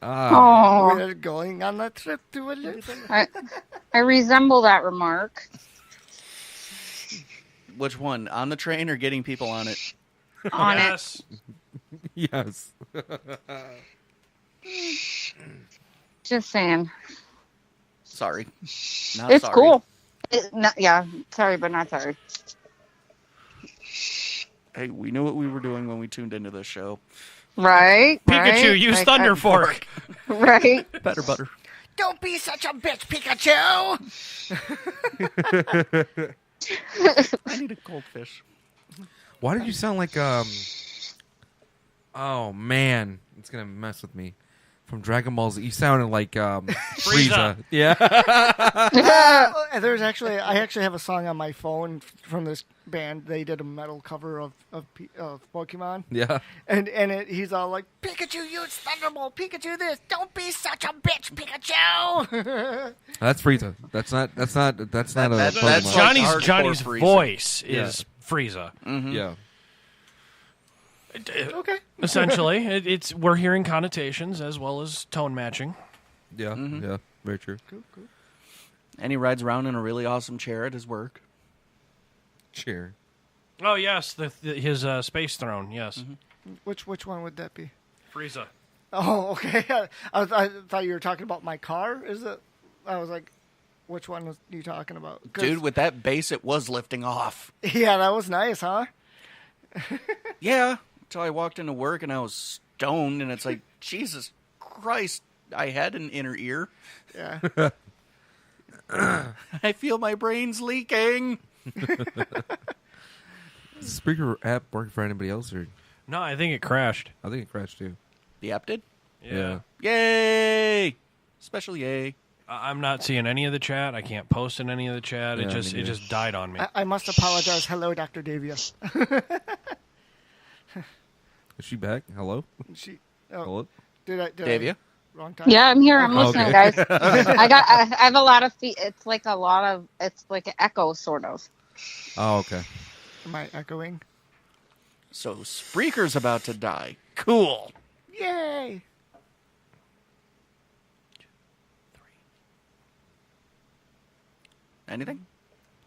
Oh, We're going on that trip to a I resemble that remark. Which one? On the train or getting people on it? On it. Yes. Yes. Just saying. Sorry. Not It's sorry. cool. Yeah, sorry, but not sorry. Hey, we knew what we were doing when we tuned into this show. Right? Pikachu, right? use Thunder Fork. Right? Better butter. Don't be such a bitch, Pikachu! I need a goldfish. Why did you sound like Oh man, it's gonna mess with me. From Dragon Ball Z, you sounded like Frieza. Yeah. I actually have a song on my phone from this band. They did a metal cover of Pokemon. Yeah. And he's all like, Pikachu, use Thunderbolt. Pikachu, this. Don't be such a bitch, Pikachu. That's Frieza. That's not a that's Pokemon. Johnny's Frieza. voice is Frieza. Mm-hmm. Yeah. Okay. Essentially, we're hearing connotations as well as tone matching. Yeah. Mhm. Yeah. Very true. Cool. And he rides around in a really awesome chair at his work. Cheer. Oh yes, his space throne. Yes, Which one would that be? Frieza. Oh, okay. I thought you were talking about my car. Is it? I was like, which one was you talking about? 'Cause- Dude, with that bass, it was lifting off. Yeah, that was nice, huh? Yeah, until I walked into work and I was stoned, and it's like, Jesus Christ, I had an inner ear. Yeah. I feel my brain's leaking. Is the speaker app working for anybody else? Or No, I think it crashed. I think it crashed too. The app did? Yeah. Yay! Special yay. I'm not seeing any of the chat. I can't post in any of the chat. Yeah, it me just neither. died on me. I must apologize. Hello, Dr. Davia. Is she back? Hello? She. Hello? Did I? Davia? Wrong time. Yeah, I'm here. I'm Okay. listening, guys. I have a lot of it's like an echo sort of. Oh, okay. Am I echoing? So Spreaker's about to die. Cool. Yay! Anything?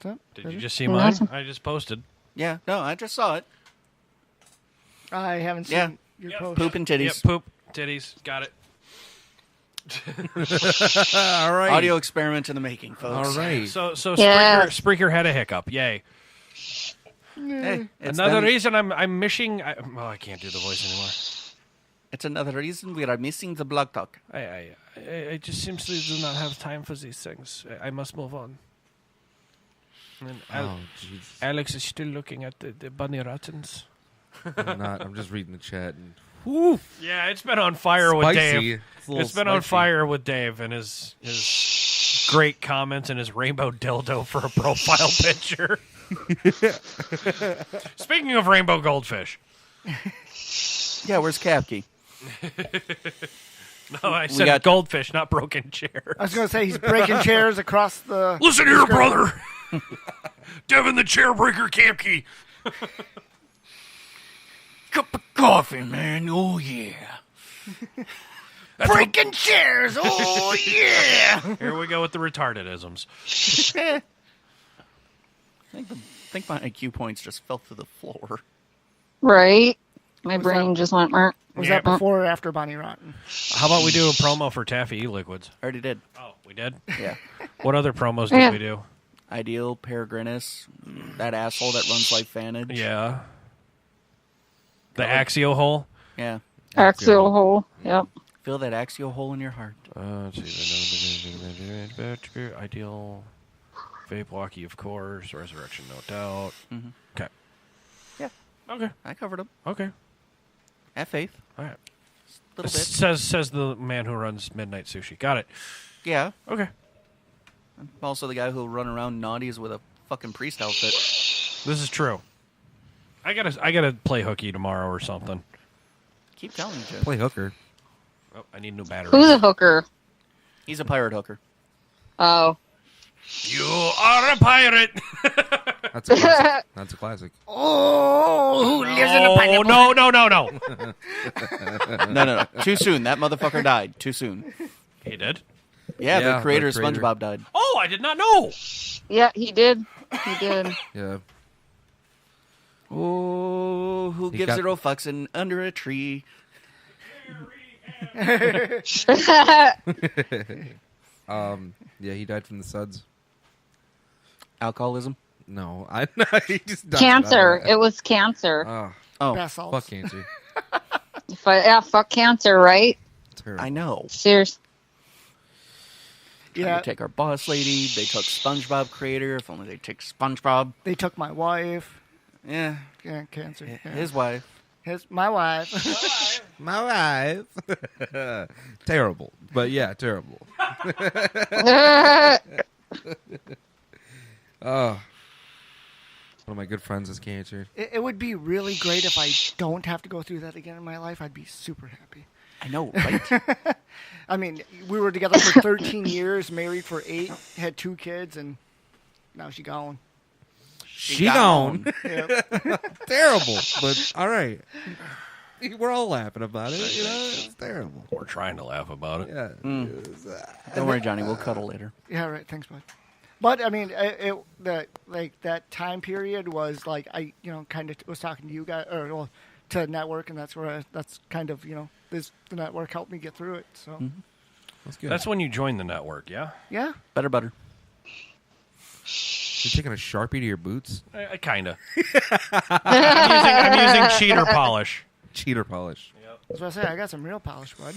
Did you just see mine? Nothing. I just posted. Yeah, no, I just saw it. I haven't seen Yeah. your Yep. post. Poop and titties. Yep, poop, titties. Got it. All right. Audio experiment in the making, folks. All right. So Yeah. Spreaker had a hiccup. Yay. Hey, it's Another them- reason I'm missing. I can't do the voice anymore. It's another reason we are missing the blog talk. I just simply do not have time for these things. I must move on. And Oh, jeez. Alex is still looking at the bunny rottens. I'm not. I'm just reading the chat. And, whew, Yeah, it's been on fire with spicy. Dave. It's a little It's been on spicy. fire with Dave and his great comments and his rainbow dildo for a profile picture. Speaking of rainbow goldfish. Yeah, where's Capkey? No, I said got- goldfish, not broken chair. I was going to say he's breaking chairs across the. Listen here, brother. Devin the chair-breaker Campkey. Cup of coffee, man. Oh, yeah. Breaking chairs! Oh, yeah! Here we go with the retardedisms. I think my IQ points just fell through the floor. Right. My Was brain that- just went. "Merk." Was Yeah. that before or after Bonnie Rotten? How about we do a promo for Taffy e-liquids? Already did. Oh, we did? Yeah. What other promos did Yeah. we do? Ideal, Peregrinus, that asshole that runs like Fanage. Yeah. The Axio hole? Yeah. Axial hole. Yep. Feel that axial hole in your heart. Let's see. Ideal. Vape Walkie, of course. Resurrection, no doubt. Mhm. Okay. Yeah. Okay. I covered them. Okay. Have faith. All right. A little bit. Says the man who runs Midnight Sushi. Got it. Yeah. Okay. I'm also the guy who'll run around naughties with a fucking priest outfit. This is true. I gotta play hooky tomorrow or something. Keep telling you, Joe. Play hooker. Oh, I need new batteries. Who's a hooker? He's a pirate hooker. Oh. You are a pirate. That's a classic. That's a classic. Oh, who lives in a Oh pineapple? no. No. Too soon. That motherfucker died. Too soon. He did. Yeah, Yeah, the creator of the creator. SpongeBob died. Oh, I did not know. Yeah, he did. He did. Yeah. Oh, who He gives got- zero fucks in under a tree? Yeah, he died from the suds. Alcoholism. No, he just died. Cancer. It was cancer. Oh, Basalt. Fuck cancer. Fuck cancer, right? Terrible. I know. Serious. Trying Yeah, to take our boss lady. They took SpongeBob creator. If only they take SpongeBob. they took my wife. Yeah, Yeah, cancer. Yeah. his wife. My wife. My wife. Terrible. But yeah, terrible. Oh. One of my good friends has cancer. It would be really great if I don't have to go through that again in my life. I'd be super happy. I know, right? I mean, we were together for 13 years, married for 8, had 2 kids, and now she's gone. She gone. Yep. Terrible. But all right. We're all laughing about it. You know, it's terrible. We're trying to laugh about it. Yeah. Don't worry, Johnny. We'll cuddle later. Yeah, right. Thanks, bud. But I mean, that time period was like I kind of was talking to you guys or to network, and that's kind of the network helped me get through it. So That's good. That's when you join the network, yeah? yeah, Better butter. You're taking a Sharpie to your boots? Kind of. I'm using cheater polish. Cheater polish. that's what I say. I got some real polish, bud.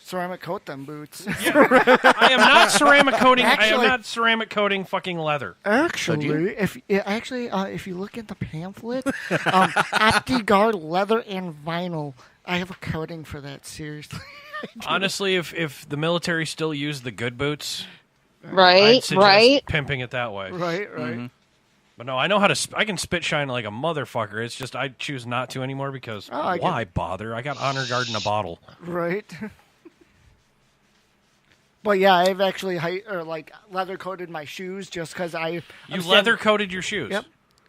Ceramic coat them boots. I am not ceramic coating. I am Actually- not ceramic coating fucking leather. Actually, if you look at the pamphlet, OptiGuard leather and vinyl. I have a coating for that. Seriously. Honestly, if the military still used the good boots, I'd Right, suggest right. pimping it that way. Right. But no, I know how to. I can spit shine like a motherfucker. It's just I choose not to anymore because I get why bother? I got Honor Guard in a bottle. Right. But yeah, I've actually leather coated my shoes just because You leather coated your shoes. Yep.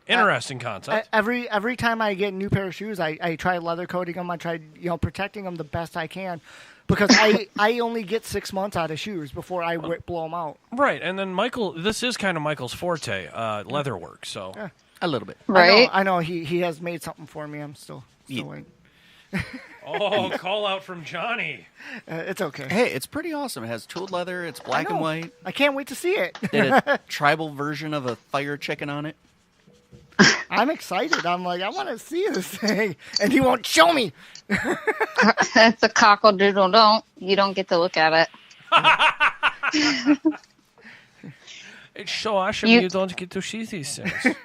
Interesting concept. Every time I get a new pair of shoes, I try leather coating them. I try protecting them the best I can because I only get 6 months out of shoes before I blow them out. Right, and then Michael, this is kind of Michael's forte, leather work. So A little bit. Right. I know he has made something for me. I'm still waiting. Call out from Johnny. It's okay. Hey, it's pretty awesome. It has tooled leather. It's black and white. I can't wait to see it. Did a tribal version of a fire chicken on it. I'm excited. I'm like, I want to see this thing, and he won't show me. That's a cockle-doodle don't. You don't get to look at it. It's so awesome You- you don't get to see these things.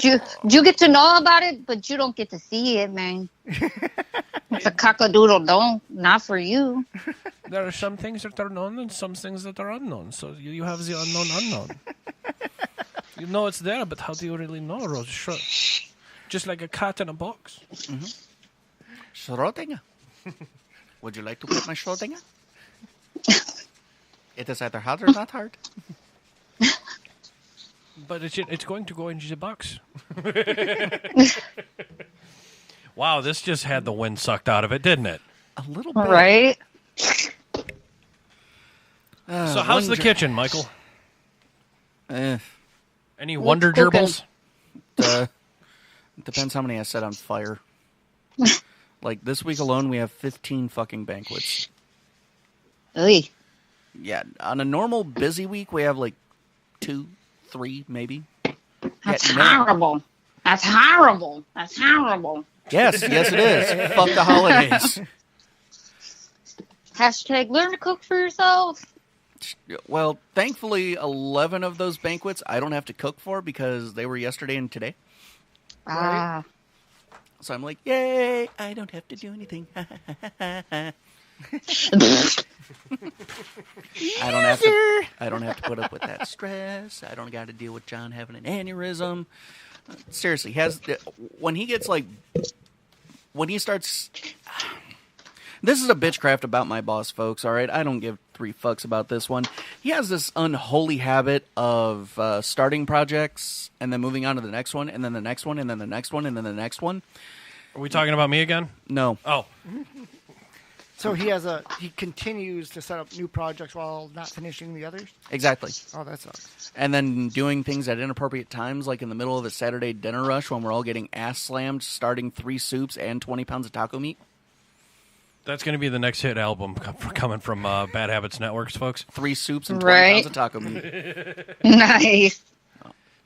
You get to know about it, but you don't get to see it, man. It's a cockle-doodle don't. Not for you. There are some things that are known and some things that are unknown. So you have the unknown. You know it's there, but how do you really know, Rose? Sure. Just like a cat in a box. Schrödinger. Would you like to put my Schrödinger? It is either hard or not hard. But it's going to go into the box. Wow, this just had the wind sucked out of it, didn't it? A little bit. Right? So how's the kitchen, Michael? Eh, Any What's wonder cooking? gerbils? depends how many I set on fire. Like this week alone, we have 15 fucking banquets. Oy. Yeah, on a normal busy week, we have like 2, 3, maybe. That's Yeah, no. horrible. That's horrible. That's horrible. Yes, it is. Fuck the holidays. Hashtag learn to cook for yourself. Well, thankfully, 11 of those banquets I don't have to cook for because they were yesterday and today. Ah. So I'm like, yay! I don't have to do anything. I don't have to put up with that stress. I don't got to deal with John having an aneurysm. Seriously, when he starts. This is a bitchcraft about my boss, folks. All right, I don't give 3 fucks about this one. He has this unholy habit of starting projects and then moving on to the next one, and then the next one, and then the next one, and then the next one. Are we talking about me again? No. Oh, So he continues to set up new projects while not finishing the others. Exactly. Oh, that sucks. And then doing things at inappropriate times, like in the middle of a Saturday dinner rush when we're all getting ass slammed, starting 3 soups and 20 pounds of taco meat. that's going to be the next hit album coming from Bad Habits Networks, folks. 3 soups and 20 Right. pounds of taco meat. Nice.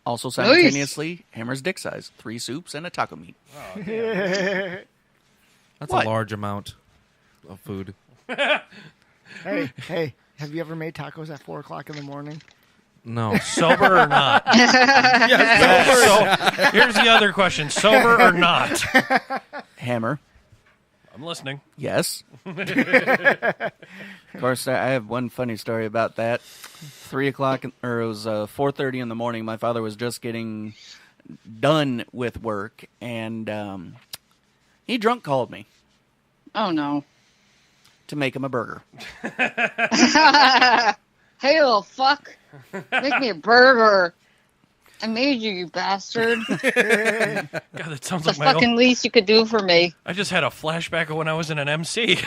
Also simultaneously, Hammer's dick size. 3 soups and a taco meat. That's What? a large amount of food. Hey, have you ever made tacos at 4 o'clock in the morning? No. Sober or not? So, here's the other question. Sober or not? Hammer. I'm listening. Yes. Of course, I have one funny story about that. 3 o'clock, or it was 4:30 in the morning. My father was just getting done with work, and he drunk called me Oh, no. to make him a burger. Hey, little fuck. Make me a burger. I made you, you bastard. God, that sounds The like my fucking own. least you could do for me. I just had a flashback of when I was in an MC.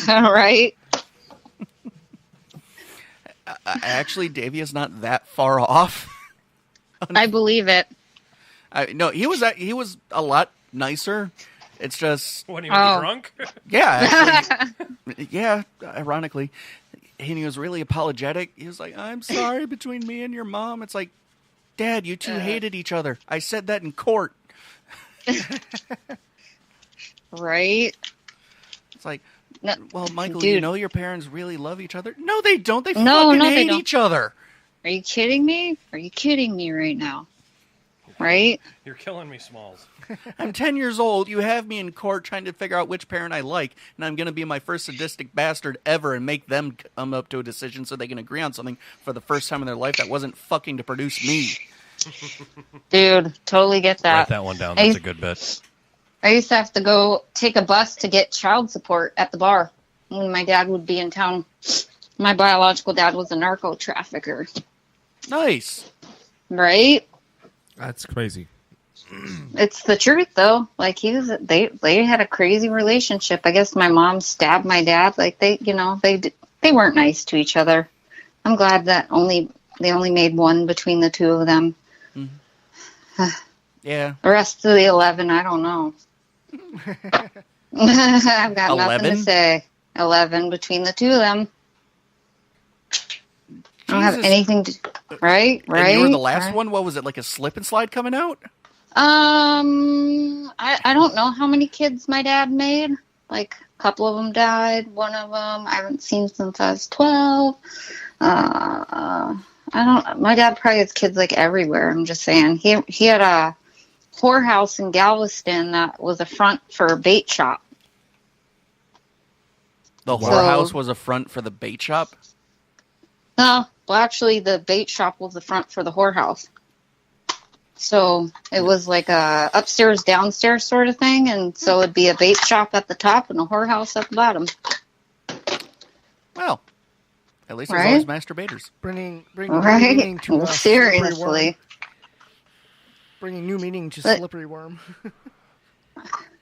Right? Actually, Davey is not that far off. I believe it. No, he was a lot nicer. It's just, When he was drunk? yeah, actually, yeah. Ironically, and he was really apologetic. He was like, "I'm sorry between me and your mom." It's like, Dad, you two hated each other. I said that in court. Right? It's like, No, well, Michael, dude. you know your parents really love each other. No, they don't. They No, fucking no, they hate don't. each other. Are you kidding me? Are you kidding me right now? Right? You're killing me, Smalls. I'm 10 years old. You have me in court trying to figure out which parent I like, and I'm going to be my first sadistic bastard ever and make them come up to a decision so they can agree on something for the first time in their life that wasn't fucking to produce me. Dude, totally get that. Write that one down. That's a good bit. I used to have to go take a bus to get child support at the bar when my dad would be in town. My biological dad was a narco trafficker, Nice. right? That's crazy. It's the truth, though. Like they had a crazy relationship. I guess my mom stabbed my dad. Like they weren't nice to each other. I'm glad that they only made one between the two of them. Mm-hmm. Yeah. The rest of the 11, I don't know. I've got 11? nothing to say. 11 between the two of them. I don't have Jesus. anything to. Right. And you were the last right. one? What was it, like a slip and slide coming out? I don't know how many kids my dad made. Like a couple of them died. One of them I haven't seen since I was 12. I don't. My dad probably has kids like everywhere. I'm just saying. He had a whorehouse in Galveston that was a front for a bait shop. The Wow. whorehouse was a front for the bait shop? No, well, actually, the bait shop was the front for the whorehouse. So it was like a upstairs, downstairs sort of thing, and so it'd be a bait shop at the top and a whorehouse at the bottom. Well, at least there's Right? always masturbators. Bringing new Right? meaning to slippery worm. Seriously. Bringing new meaning to But- slippery worm.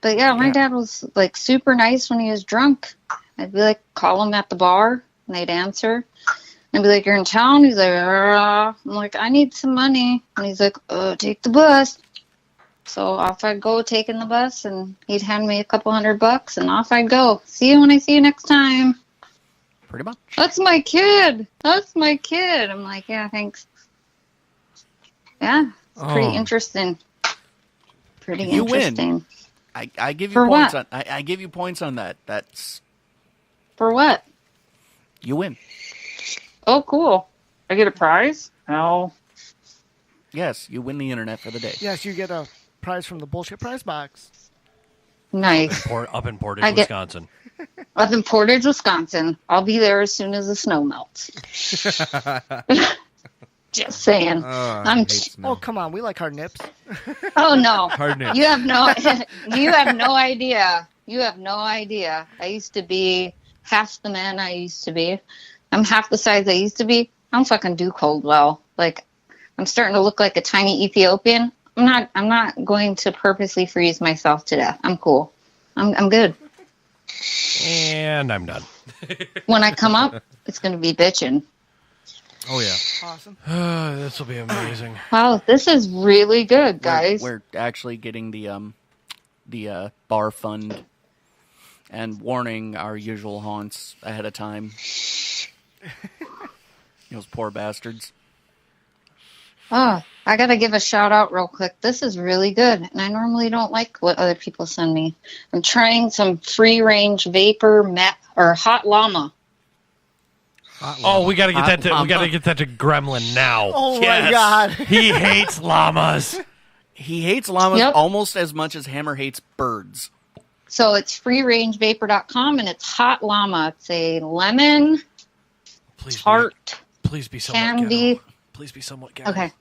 But yeah, my dad was like super nice when he was drunk. I'd be like, call him at the bar, and they'd answer. I'd be like, you're in town? He's like, I'm like, I need some money. And he's like, take the bus. So off I'd go taking the bus, and he'd hand me a couple $100, and off I'd go. See you when I see you next time. Pretty much. That's my kid. That's my kid. I'm like, yeah, thanks. Yeah, it's pretty Oh. interesting. Pretty You win. interesting. I give you For points what? on I give you points on that. That's For what? you win. Oh, cool. I get a prize? No. Yes, you win the internet for the day. Yes, you get a prize from the bullshit prize box. Nice. Up in Portage, I get- Wisconsin. Up in Portage, Wisconsin. I'll be there as soon as the snow melts. Just saying. I I'm- hate snow. Oh, come on. We like hard nips. Oh no. Hard nips. You have no idea. You have no idea. I used to be half the man I used to be. I'm half the size I used to be. I don't fucking do cold well. Like I'm starting to look like a tiny Ethiopian. I'm not going to purposely freeze myself to death. I'm cool. I'm good. And I'm done. When I come up, it's gonna be bitching. Oh yeah. Awesome. This will be amazing. Wow, this is really good, guys. We're actually getting the bar fund and warning our usual haunts ahead of time. Those poor bastards. Oh, I gotta give a shout out real quick. This is really good, and I normally don't like what other people send me. I'm trying some free range vapor or hot llama. Oh, we gotta get that. Hot We gotta llama. get that to Gremlin now. Oh, Yes. my God. He hates llamas. He hates llamas Yep. almost as much as Hammer hates birds. So it's freerangevapor.com, and it's hot llama. It's a lemon Please tart please be somewhat candy. ghetto. Please be somewhat ghetto. Okay.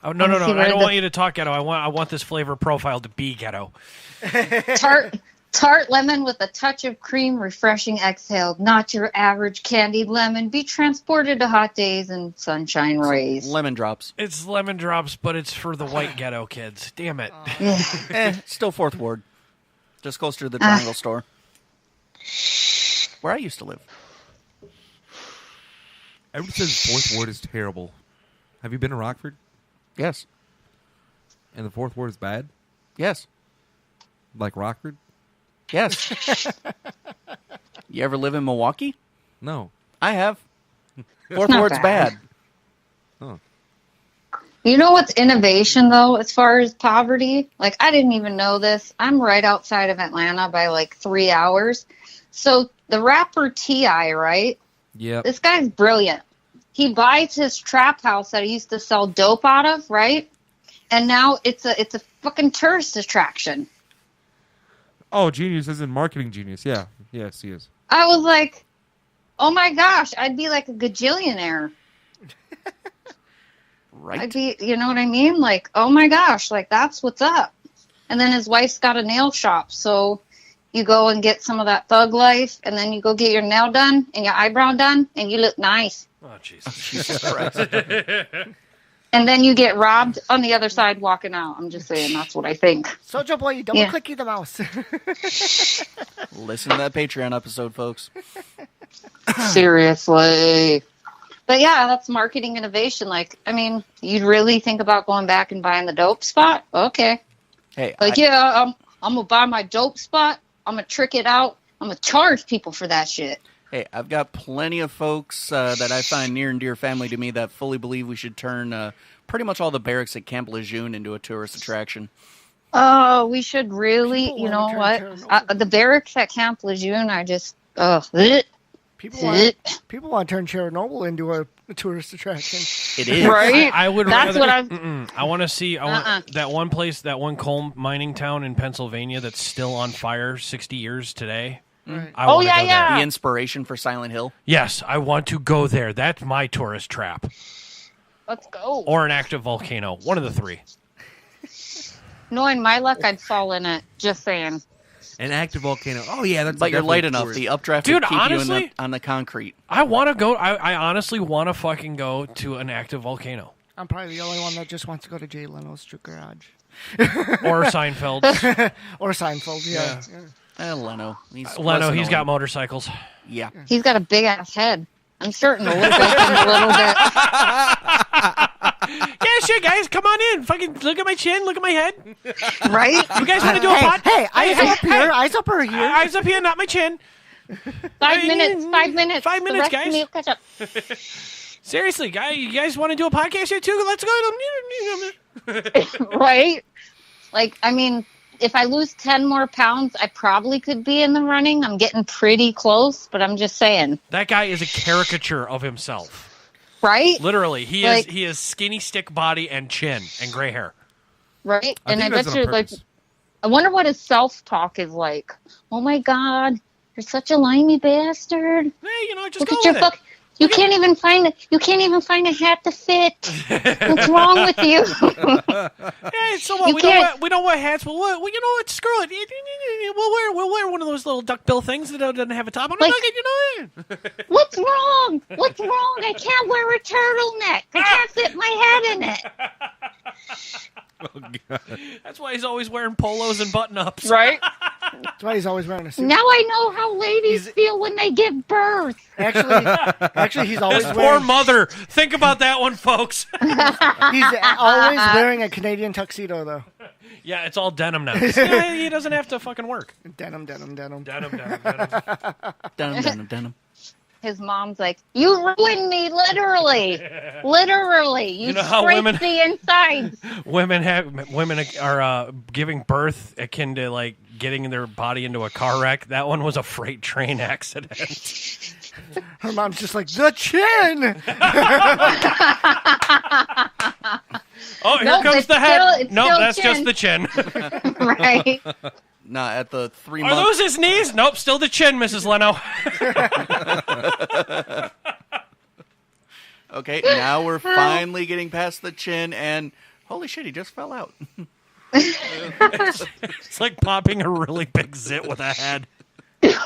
Oh, no. Let me see I where don't the- want you to talk ghetto. I want this flavor profile to be ghetto. Tart lemon with a touch of cream, refreshing exhaled. Not your average candied lemon. Be transported to hot days and sunshine rays. Lemon drops. It's lemon drops, but it's for the white ghetto kids. Damn it. Still Fourth Ward. Just closer to the Triangle store. Where I used to live. Everyone says Fourth Ward is terrible. Have you been to Rockford? Yes. And the Fourth Ward is bad? Yes. Like Rockford? Yes. You ever live in Milwaukee? No. I have. Fourth not ward's bad. bad. You know what's innovation, though, as far as poverty? Like, I didn't even know this. I'm right outside of Atlanta by, like, 3 hours. So the rapper T.I., right? Yep. This guy's brilliant. He buys his trap house that he used to sell dope out of, right? And now it's a fucking tourist attraction. Oh, genius is in marketing genius. Yeah. Yes, he is. I was like, oh my gosh, I'd be like a gajillionaire. Right. I'd be, you know what I mean? Like, oh my gosh, like that's what's up. And then his wife's got a nail shop, so you go and get some of that thug life, and then you go get your nail done and your eyebrow done, and you look nice. Oh, Jesus. Jesus Christ. And then you get robbed on the other side walking out. I'm just saying, that's what I think. Soulja Boy, double clicky the mouse. Listen to that Patreon episode, folks. Seriously. But yeah, that's marketing innovation. Like, I mean, you'd really think about going back and buying the dope spot? Okay. Hey, Like, I'm going to buy my dope spot. I'm going to trick it out. I'm going to charge people for that shit. Hey, I've got plenty of folks that I find near and dear family to me that fully believe we should turn pretty much all the barracks at Camp Lejeune into a tourist attraction. Oh, we should really, People you know wanna what? turn Chernobyl. The barracks at Camp Lejeune are just, People want to turn Chernobyl into a tourist attraction. It is. right? I would That's rather. what I'm. Mm-mm. I want to see. I want that one place, that one coal mining town in Pennsylvania that's still on fire 60 years today. Right. I Oh, wanna yeah, go yeah. there. The inspiration for Silent Hill. Yes, I want to go there. That's my tourist trap, Let's go. or an active volcano. One of the three. Knowing my luck, I'd fall in it. Just saying. An active volcano. Oh yeah, that's. But you're definitely light a enough. tourist. The updraft Dude, would keep honestly- you on the concrete. I want to go. I honestly want to fucking go to an active volcano I'm probably the only one that just wants to go to Jay Leno's garage. or Seinfeld. Or Seinfeld, yeah. Leno. He's Leno, less he's got annoying. motorcycles. Yeah. He's got a big ass head. I'm starting to look at him a little bit. Yeah, sure, guys, come on in. Fucking look at my chin. Look at my head. Right? You guys want to do a pod? Hey, eyes up here, eyes up here. Eyes up here, not my chin. 5 minutes. 5 minutes. 5 minutes, the rest guys. Of me will catch up. Seriously, you guys want to do a podcast here too? Let's go. Right? Like, I mean, if I lose 10 more pounds, I probably could be in the running. I'm getting pretty close, but I'm just saying. That guy is a caricature of himself. Right? Literally, he Like- is skinny stick body and chin and gray hair. Right? I And I think bet that's on you, like, purpose. I wonder what his self-talk is like. Oh my God, you're such a limey bastard. Hey, just Look go at your with fuck. You can't even find a hat to fit. What's wrong with you? it. Hey, so what? You We don't wear hats. Well, you know what? Screw it. We'll wear one of those little duckbill things that doesn't have a top on it. Like- Look at. What's wrong? What's wrong? I can't wear a turtleneck. I can't fit my head in it. Oh, God. That's why he's always wearing polos and button-ups. Right? That's why he's always wearing a suit. Now I know how ladies feel when they give birth. Actually, he's always His poor wearing. mother. Think about that one, folks. He's always wearing a Canadian tuxedo, though. Yeah, it's all denim now. Yeah, he doesn't have to fucking work. Denim. Denim. Denim. His mom's like, you ruined me, literally. Literally. You know how scraped women- the insides. Women are giving birth akin to like getting their body into a car wreck. That one was a freight train accident. Her mom's just like, the chin! Oh, here Nope, comes it's the head. still- it's Nope, still that's just chin. the chin. Right? Nah, at the 3 Are month. those his knees? Nope, still the chin, Mrs. Leno. Okay, now we're finally getting past the chin, and holy shit, he just fell out. It's like popping a really big zit with a head. Coming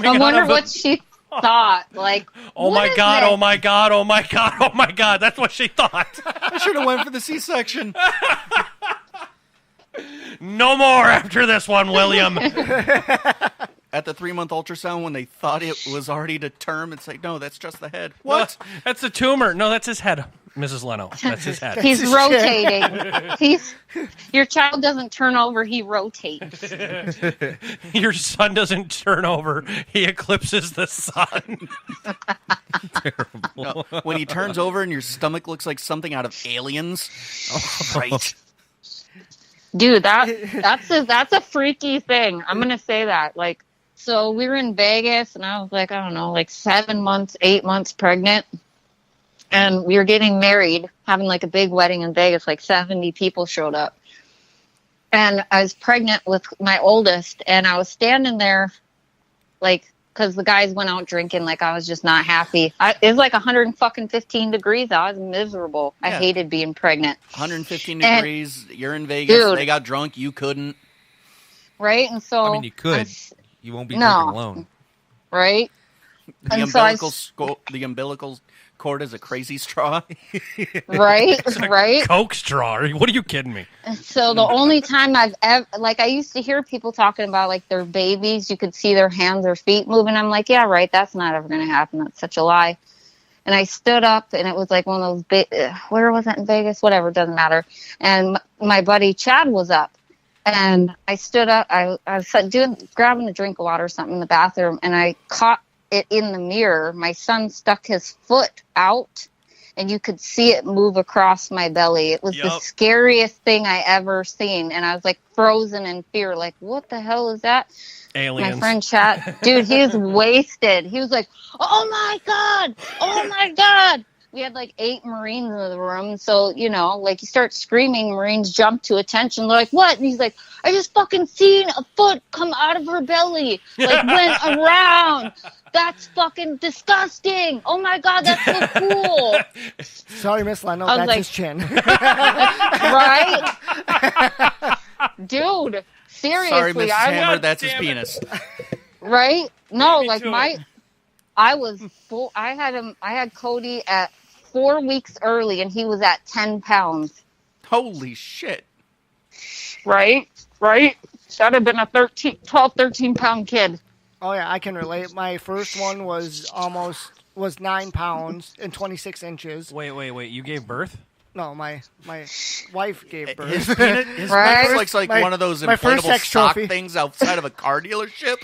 I out wonder of a- what she thought. Like, Oh what my is god, this? oh my god, oh my god, oh my god. That's what she thought. I should have went for the C-section. No more after this one, William. At the 3 month ultrasound, when they thought it was already to term, it's like, no, that's just the head. What? That's a tumor. No, that's his head. Mrs. Leno. That's his head. He's his rotating. Your child doesn't turn over, he rotates. Your son doesn't turn over. He eclipses the sun. No, when he turns over and your stomach looks like something out of Aliens. Oh, right. Dude, that's a freaky thing. I'm gonna say that. Like, so we were in Vegas, and I was like, I don't know, like 7 months, 8 months pregnant, and we were getting married, having like a big wedding in Vegas. Like 70 people showed up, and I was pregnant with my oldest, and I was standing there, like, because the guys went out drinking. Like, I was just not happy. It was like 115 degrees. I was miserable. I hated being pregnant. 115 degrees. You're in Vegas. Dude, they got drunk. You couldn't. Right? And so I mean, you could. You won't be No. drinking alone. right? The And the umbilical cord is a crazy straw. Right? Coke straw. What are you kidding me? And so the only time I've ever, like, I used to hear people talking about, like, their babies, you could see their hands or feet moving. I'm like, yeah, right, that's not ever going to happen. That's such a lie. And I stood up, and it was like one of those big, where was it in Vegas? Whatever, it doesn't matter. And my buddy Chad was up. And I stood up, I was grabbing a drink of water or something in the bathroom, and I caught it in the mirror. My son stuck his foot out, and you could see it move across my belly. It was the scariest thing I ever seen, and I was like frozen in fear, like, what the hell is that? Aliens. My friend Chad, dude, he was wasted. He was like, oh my God. We had like 8 Marines in the room. So, you know, like, you start screaming, Marines jump to attention. They're like, what? And he's like, I just fucking seen a foot come out of her belly. Like, went around. That's fucking disgusting. Oh my God, that's so cool. Sorry, Miss Leno, I was that's like- his chin. Right? Dude, seriously. Sorry, Mrs. Hammer, God that's his damn it. penis. Right? No, Beat me like to it. I was full. I had Cody at 4 weeks early, and he was at 10 pounds. Holy shit. Right? That'd have been a 12, 13 pound kid. Oh yeah, I can relate. My first one was 9 pounds and 26 inches. Wait. You gave birth? No, my wife gave His birth. penis, his Right? penis looks like My- one of those my first inflatable sex stock trophy. things outside of a car dealership.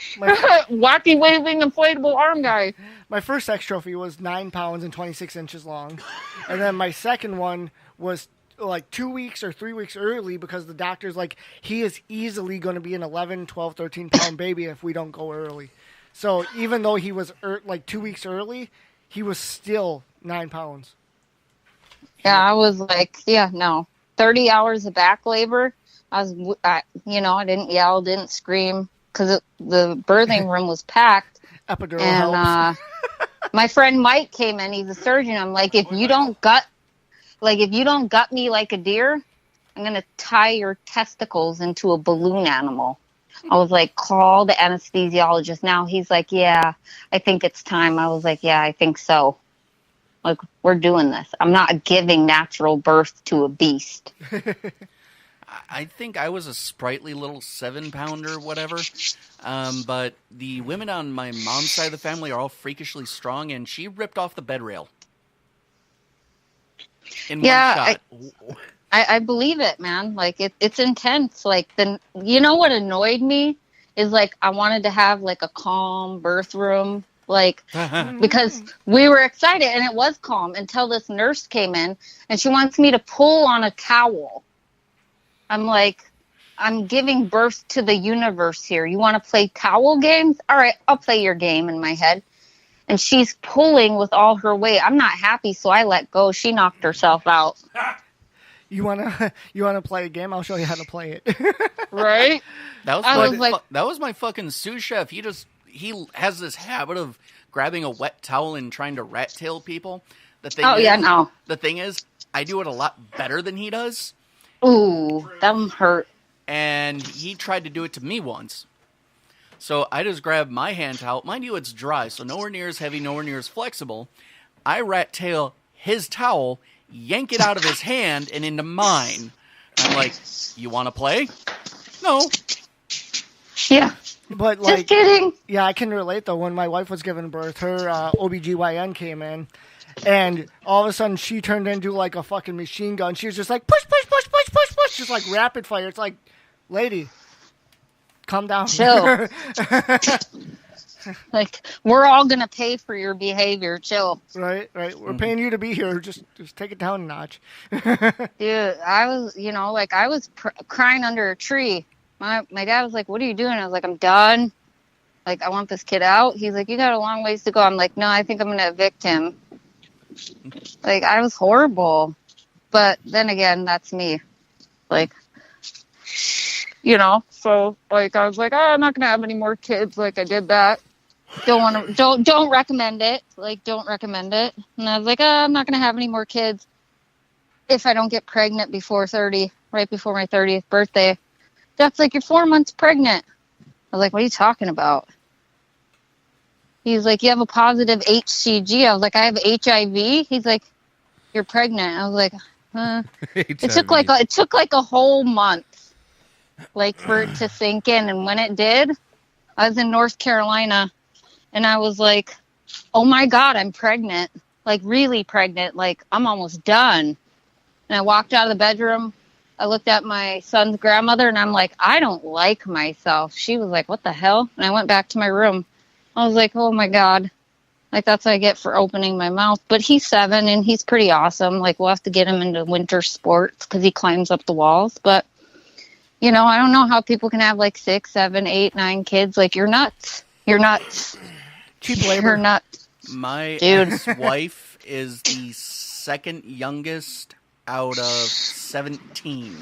Wacky waving inflatable arm guy. My first sex trophy was 9 pounds and 26 inches long. And then my second one was like 2 weeks or 3 weeks early because the doctor's like, he is easily going to be an 11, 12, 13 pound baby if we don't go early. So even though he was like 2 weeks early, he was still 9 pounds. Yeah, I was like, 30 hours of back labor. I didn't yell, didn't scream because the birthing room was packed. Epidural And helps. my friend Mike came in. He's a surgeon. I'm like, if you don't gut me like a deer, I'm gonna tie your testicles into a balloon animal. I was like, call the anesthesiologist now. He's like, yeah, I think it's time. I was like, yeah, I think so. Like, we're doing this. I'm not giving natural birth to a beast. I think I was a sprightly little 7-pounder, whatever. But the women on my mom's side of the family are all freakishly strong, and she ripped off the bed rail in one shot. I believe it, man. Like, it's intense. Like, you know what annoyed me is, like, I wanted to have like a calm birth room, like, because we were excited and it was calm until this nurse came in and she wants me to pull on a towel. I'm like, I'm giving birth to the universe here. You want to play towel games? All right, I'll play your game in my head. And she's pulling with all her weight. I'm not happy, so I let go. She knocked herself out. You wanna play a game? I'll show you how to play it. Right? That was my fucking sous chef. He has this habit of grabbing a wet towel and trying to rat tail people. The thing is, I do it a lot better than he does. Ooh, that one hurt. And he tried to do it to me once. So I just grabbed my hand towel. Mind you, it's dry, so nowhere near as heavy, nowhere near as flexible. I rat tail his towel, yank it out of his hand and into mine. I'm like, you want to play? No. Yeah. But Just like, kidding. yeah, I can relate though. When my wife was giving birth, her OBGYN came in, and all of a sudden she turned into like a fucking machine gun. She was just like push, push, push, push, push, push, just like rapid fire. It's like, lady, calm down. Chill. Like, we're all going to pay for your behavior. Chill. Right. We're paying you to be here. Just take it down a notch. Dude, I was, I was crying under a tree. My dad was like, what are you doing? I was like, I'm done. Like, I want this kid out. He's like, you got a long ways to go. I'm like, no, I think I'm going to evict him. Like, I was horrible. But then again, that's me. Like, so, like, I was like, I'm not going to have any more kids. Like, I did that. Don't recommend it. Like, don't recommend it. And I was like, I'm not going to have any more kids if I don't get pregnant before 30, right before my 30th birthday. That's like, you're 4 months pregnant. I was like, what are you talking about? He's like, you have a positive HCG. I was like, I have HIV. He's like, you're pregnant. I was like, huh. It took like a whole month, like, for it to sink in. And when it did, I was in North Carolina, and I was like, oh my God, I'm pregnant. Like, really pregnant. Like, I'm almost done. And I walked out of the bedroom. I looked at my son's grandmother, and I'm like, I don't like myself. She was like, what the hell? And I went back to my room. I was like, oh my God. Like, that's what I get for opening my mouth. But he's 7, and he's pretty awesome. Like, we'll have to get him into winter sports because he climbs up the walls. But, I don't know how people can have like 6, 7, 8, 9 kids. Like, you're nuts. You're nuts. Cheap labor. You're nuts. My Dude. ex-wife is the second youngest out of 17.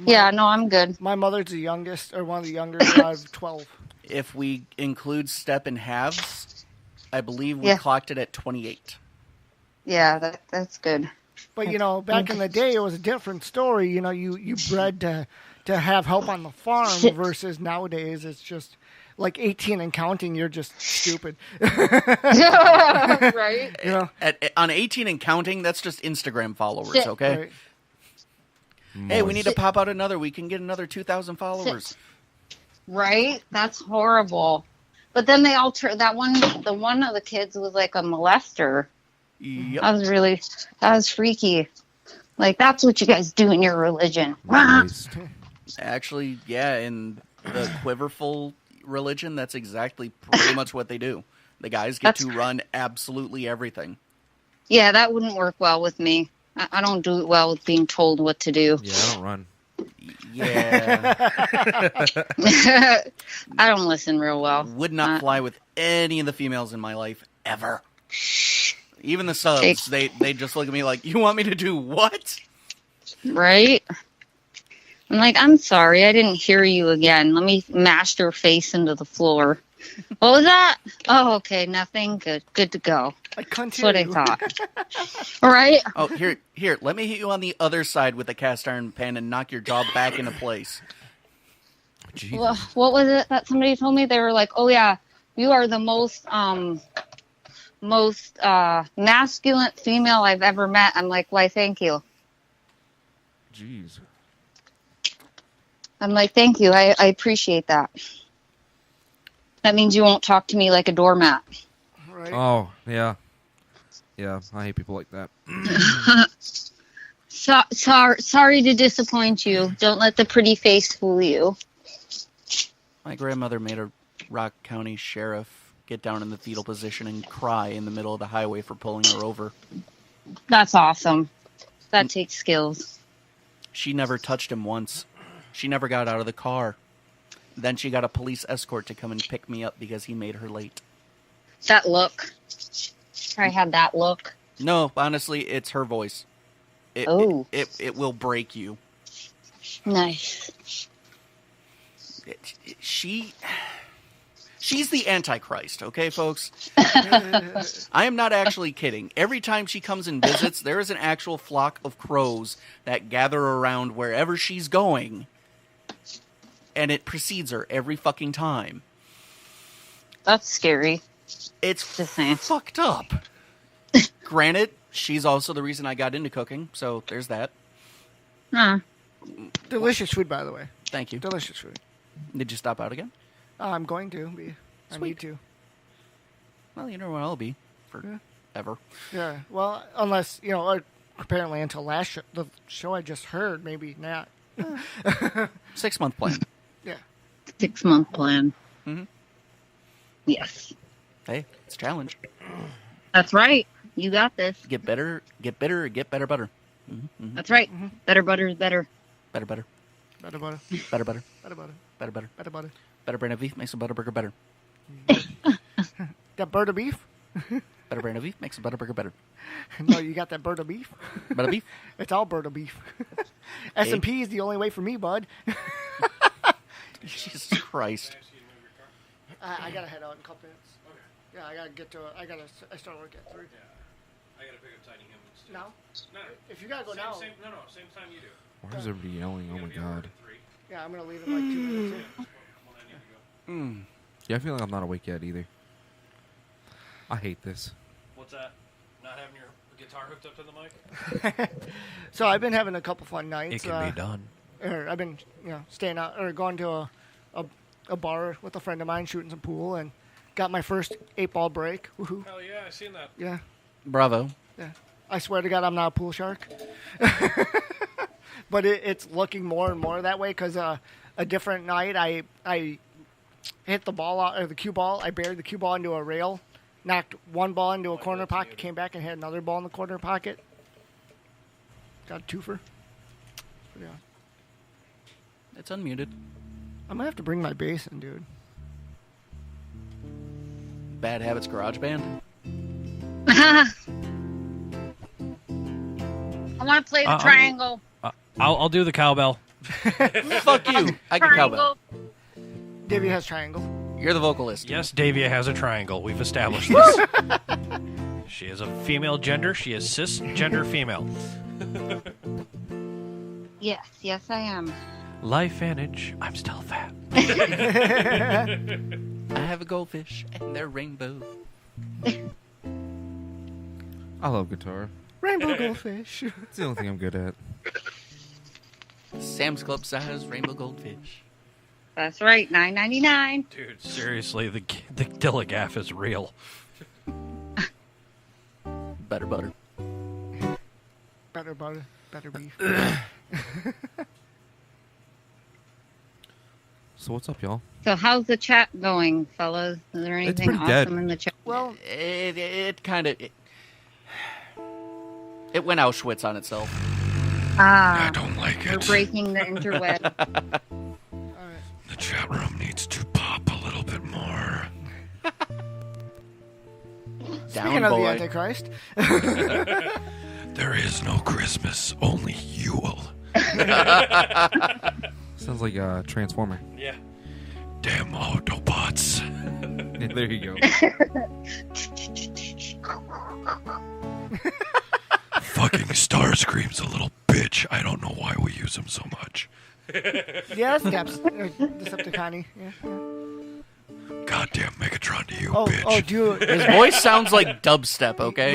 Yeah, no, I'm good. My mother's the youngest, or one of the youngest out of 12. If we include step and halves, I believe we clocked it at 28. Yeah, that's good. But, back in the day, it was a different story. You bred to have help on the farm versus nowadays it's just like 18 and counting, you're just stupid. Right? On 18 and counting, that's just Instagram followers, Shit. okay? Right. Hey, we need to pop out another. We can get another 2,000 followers. Right? That's horrible. But then they all the one of the kids was like a molester. Yep. That was freaky. Like, that's what you guys do in your religion. Nice. Actually, yeah, in the Quiverful religion, that's exactly pretty much what they do. The guys get to run absolutely everything. Yeah, that wouldn't work well with me. I don't do it well with being told what to do. Yeah, I don't run. Yeah. I don't listen real well. Would not fly with any of the females in my life, ever. Even the subs, they just look at me like, you want me to do what? Right? I'm like, I'm sorry, I didn't hear you again. Let me mash your face into the floor. What was that? Oh, okay, nothing. Good to go. That's what I thought. All right? Oh, here, let me hit you on the other side with a cast iron pen and knock your jaw back into place. Well, what was it that somebody told me? They were like, oh yeah, you are the most masculine female I've ever met. I'm like, why, thank you. Jeez. I'm like, thank you. I appreciate that. That means you won't talk to me like a doormat. Right. Oh, yeah. Yeah, I hate people like that. Sorry to disappoint you. Don't let the pretty face fool you. My grandmother made a Rock County sheriff get down in the fetal position and cry in the middle of the highway for pulling her over. That's awesome. That takes skills. She never touched him once. She never got out of the car. Then she got a police escort to come and pick me up because he made her late. That look. I had that look. No, honestly, it's her voice. It will break you. Nice. She's the Antichrist, okay, folks? I am not actually kidding. Every time she comes and visits, there is an actual flock of crows that gather around wherever she's going, and it precedes her every fucking time. That's scary. It's Just saying. fucked up. Granted, she's also the reason I got into cooking, so there's that. Huh. Delicious food, by the way. Thank you. Delicious food. Did you stop out again? I'm going to be. I need to. Well, you know where I'll be forever. Yeah. Well, unless apparently until the show I just heard, maybe not. 6-month plan. Yeah. 6-month plan. Mm-hmm. Yes. Hey, it's a challenge. That's right. You got this. Get better, get bitter, get better butter. Mm-hmm. That's right. Better butter is better. Better butter. Better butter. Better butter. Better butter. Better butter. Better butter. Better brand of beef makes a butter burger better. That bird of beef? Better brand of beef makes a butter burger better. No, you got that bird of beef? Butter beef? It's all bird of beef. S&P is the only way for me, bud. Jesus Christ. I gotta head out in a couple minutes. Okay. Yeah, I gotta get to. I start work at 3. Yeah. I gotta pick up Tiny Humans too. Now? No. If you gotta go now. Same time you do. Why is everybody yelling? Oh my god. Yeah, I'm gonna leave in like 2 minutes. Yeah, I feel like I'm not awake yet either. I hate this. What's that? Not having your guitar hooked up to the mic? So I've been having a couple fun nights. It can be done. I've been, staying out or going to a bar with a friend of mine, shooting some pool, and got my first 8-ball break. Woohoo! Hell yeah, I seen that. Yeah, Bravo. yeah. I swear to God, I'm not a pool shark. But it's looking more and more that way because a different night I hit the ball out, or the cue ball. I buried the cue ball into a rail, knocked one ball into a corner pocket, came back and had another ball in the corner pocket. Got a twofer. Yeah. It's unmuted. I'm gonna have to bring my bass in, dude. Bad Habits Garage Band. I want to play the triangle. I'll do the cowbell. Fuck you. I can cowbell. Davey has triangle. You're the vocalist. Yes, Davia has a triangle. We've established this. She is a female gender. She is cisgender female. Yes, I am. Life Vantage. I'm still fat. I have a goldfish and they're rainbow. I love guitar. Rainbow goldfish. It's the only thing I'm good at. Sam's Club size rainbow goldfish. That's right, $9.99. Dude, seriously, the Dilligaff is real. Better butter. Better butter, better beef. So what's up, y'all? So how's the chat going, fellas? Is there It's anything pretty awesome dead. in the chat? Well, It kind of... It went Auschwitz on itself. I don't like We're breaking the interweb. The chat room needs to pop a little bit more. speaking of the Antichrist. There is no Christmas, only Yule. Sounds like a Transformer. Yeah. Damn Autobots. Yeah, there you go. Fucking Starscream's a little bitch. I don't know why we use him so much. Yeah, that's Decepticon. Yeah. Goddamn Megatron to you, Oh, bitch. oh, dude. His voice sounds like dubstep, okay?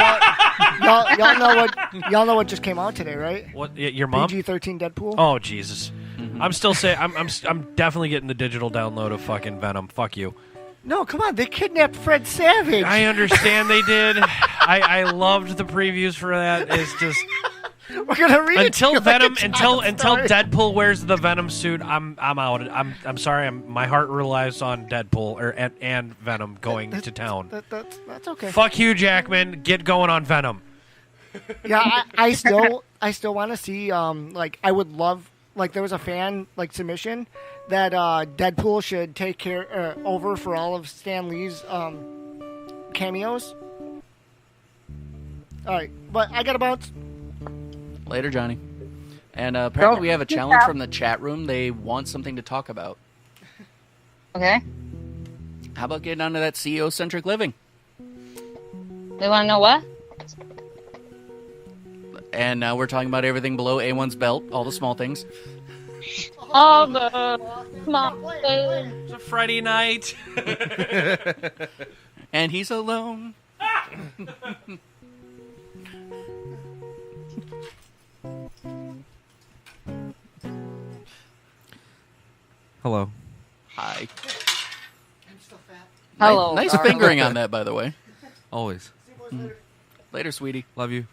y'all know what just came out today, right? What? Your mom? PG-13 Deadpool. Oh Jesus! I'm still saying I'm definitely getting the digital download of fucking Venom. Fuck you. No, come on. They kidnapped Fred Savage. I understand they did. I loved the previews for that. It's just We're gonna read until it Venom like until it's not a story. Deadpool wears the Venom suit. I'm out. I'm sorry. My heart relies on Deadpool and Venom going to town. That's okay. Fuck you, Jackman. Get going on Venom. Yeah, I still want to see. Like I would love. Like there was a fan submission that Deadpool should take care over for all of Stan Lee's cameos. All right, but I got to bounce. Later, Johnny. And apparently we have a challenge from the chat room. They want something to talk about. Okay. How about getting onto that CEO-centric living? They want to know what? And now we're talking about everything below A1's belt, all the small things. All the small things. It's a Friday night. And he's alone. Hello. Hi. Hello. Nice darling. fingering on that, by the way. Always. Later, sweetie. Love you.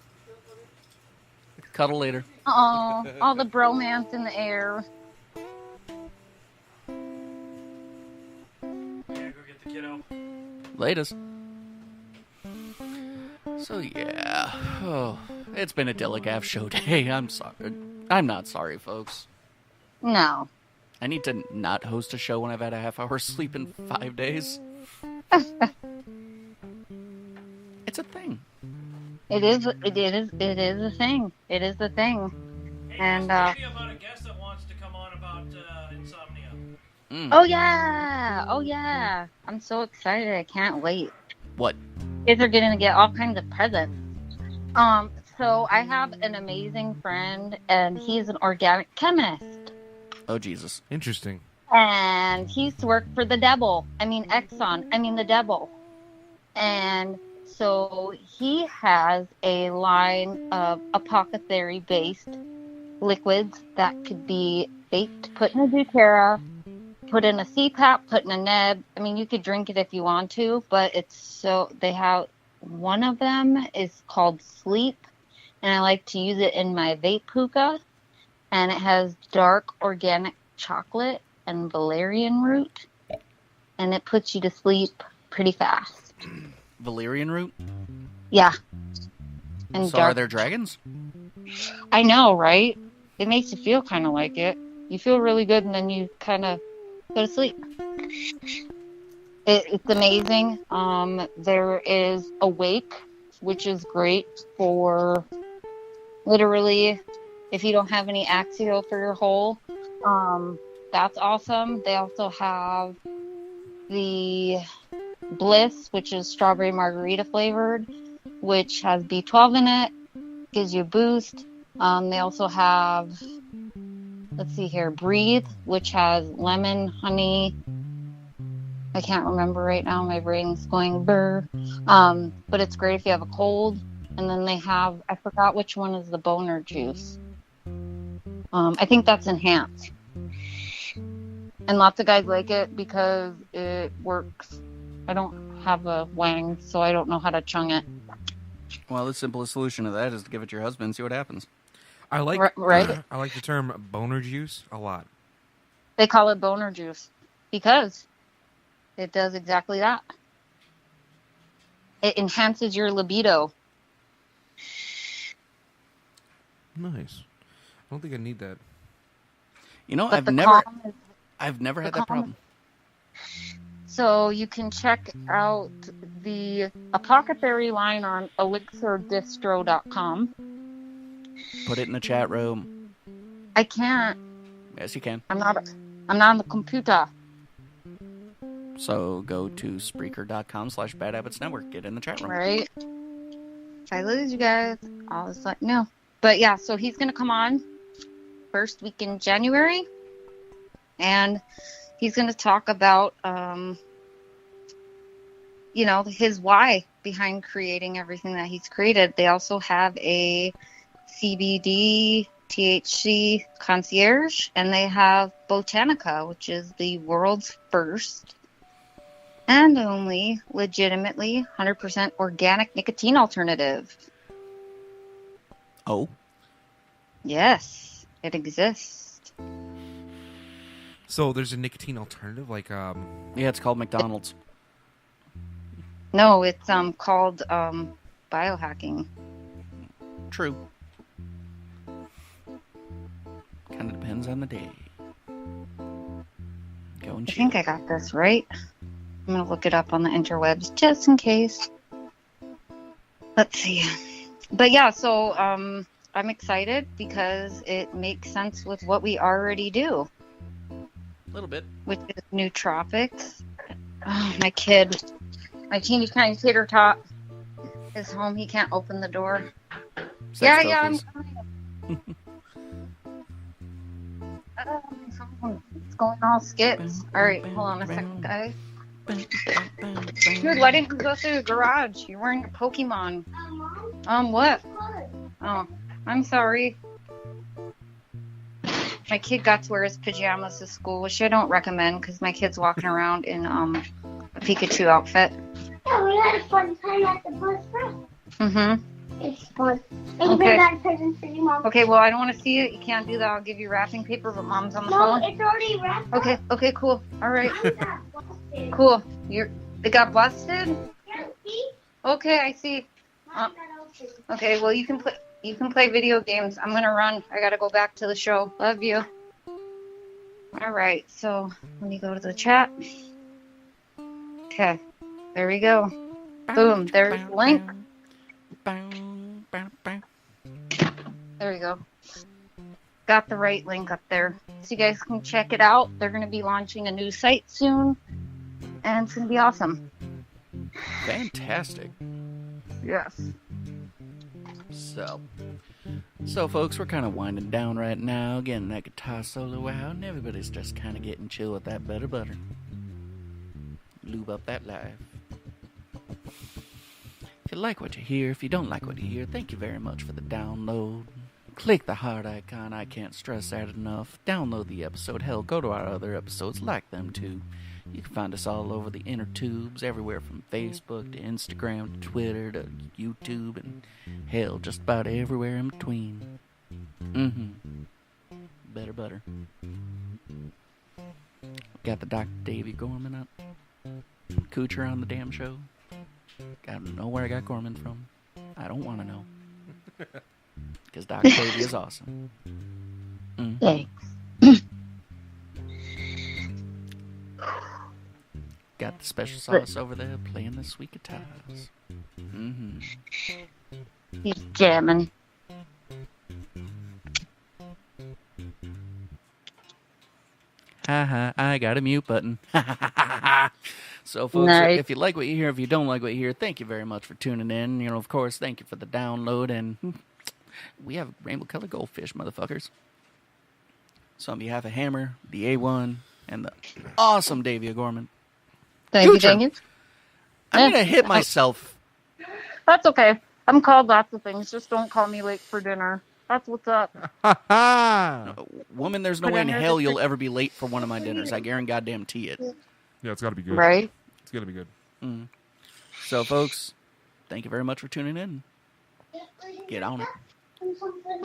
Cuddle later. Oh, all the bromance in the air. Yeah, go get the kiddo. Latest. So yeah, it's been a Dilligaff show day. I'm sorry. I'm not sorry, folks. No. I need to not host a show when I've had a half hour sleep in 5 days. It's a thing. It is a thing. It is a thing. And Maybe about a guest that wants to come on about insomnia. oh yeah. I'm so excited. I can't wait. What? Kids are going to get all kinds of presents. So I have an amazing friend, and he's an organic chemist. Oh Jesus. Interesting. And he used to work for the devil. The devil. And so he has a line of apothecary-based liquids that could be baked, put in a doTERRA, put in a CPAP, put in a neb. I mean, you could drink it if you want to, but they have, one of them is called Sleep, and I like to use it in my vape hookah, and it has dark organic chocolate and valerian root, and it puts you to sleep pretty fast. Valerian root? Yeah. And So are there dragons? I know, right? It makes you feel kind of like it. You feel really good, and then you kind of go to sleep. It's amazing. There is Awake, which is great for literally if you don't have any Axio for your hole. That's awesome. They also have the Bliss, which is strawberry margarita flavored, which has B12 in it, gives you a boost. They also have, let's see here, Breathe, which has lemon, honey. I can't remember right now. My brain's going burr. But it's great if you have a cold. And then they have, I forgot which one is the boner juice. I think that's Enhanced. And lots of guys like it because it works. I don't have a wang, so I don't know how to chung it. Well, the simplest solution to that is to give it to your husband and see what happens. I like Right? I like the term boner juice a lot. They call it boner juice because it does exactly that. It enhances your libido. Nice. I don't think I need that. You know, But I've the never calm is- had the that calm- problem. So you can check out the apothecary line on elixirdistro.com. Put it in the chat room. I can't. Yes, you can. I'm not on the computer. So go to Spreaker.com/Bad Habits Network. Get in the chat room. Right? If I lose you guys, I'll just let you know. But yeah, so he's going to come on first week in January. And he's going to talk about, his why behind creating everything that he's created. They also have a CBD, THC concierge, and they have Botanica, which is the world's first and only legitimately 100% organic nicotine alternative. Oh, Yes, it exists. So there's a nicotine alternative, like yeah, it's called McDonald's. No, it's called biohacking. True. Kind of depends on the day. Go and I check. think I got this right. I'm going to look it up on the interwebs just in case. Let's see. But yeah, so I'm excited because it makes sense with what we already do, A little bit. which is nootropics. Oh, my teeny tiny tater tot is home. He can't open the door. Sex Yeah, I'm trophies. coming. It's going all skips. All right, hold on a second, guys. Dude, why didn't you go through the garage? You're wearing a Pokemon. What? Oh, I'm sorry. My kid got to wear his pajamas to school, which I don't recommend because my kid's walking around in Pikachu outfit. Yeah, we had a fun time at the bus stop. Mm-hmm. It's fun. And Okay. we got a present for you, Mom. Okay, well, I don't want to see it. You can't do that. I'll give you wrapping paper, but Mom's on the No, phone. it's already wrapped up. Okay, cool. All right. Mine got busted. Cool. It got busted? Yeah, see? Okay, I see. Mine got open. Okay, well, you can play video games. I'm gonna run. I gotta go back to the show. Love you. All right, so let me go to the chat. Okay, there we go. Boom, there's the link. There we go. Got the right link up there. So you guys can check it out. They're gonna be launching a new site soon, and it's gonna be awesome. Fantastic. Yes. So folks, we're kind of winding down right now, getting that guitar solo out, and everybody's just kind of getting chill with that better butter. Lube up that life. If you like what you hear, if you don't like what you hear, thank you very much for the download. Click the heart icon, I can't stress that enough. Download the episode, hell, go to our other episodes, like them too. You can find us all over the inner tubes, everywhere from Facebook to Instagram to Twitter to YouTube and hell, just about everywhere in between. Better butter. Got the Dr. Davy Gorman up. Coocher on the damn show. Gotta know where I got Gorman from. I don't want to know. Because Dr. Davy is awesome. Thanks. Got the special sauce over there playing the sweet guitars. He's jamming. Haha, I got a mute button. So, folks, Nice. if you like what you hear, if you don't like what you hear, thank you very much for tuning in. You know, of course, thank you for the download. And we have rainbow colored goldfish, motherfuckers. So, on behalf of Hammer, the A1, and the awesome Davey O'Gorman, Thank you, Coocher. thank you. I'm going to hit myself. That's okay. I'm called lots of things. Just don't call me late for dinner. That's what's up. Woman, there's no Put way on in her hell the- you'll ever be late for one of my dinners. I guarantee it. Yeah, it's got to be good. Right? It's got to be good. So, folks, thank you very much for tuning in. Get on it. Something.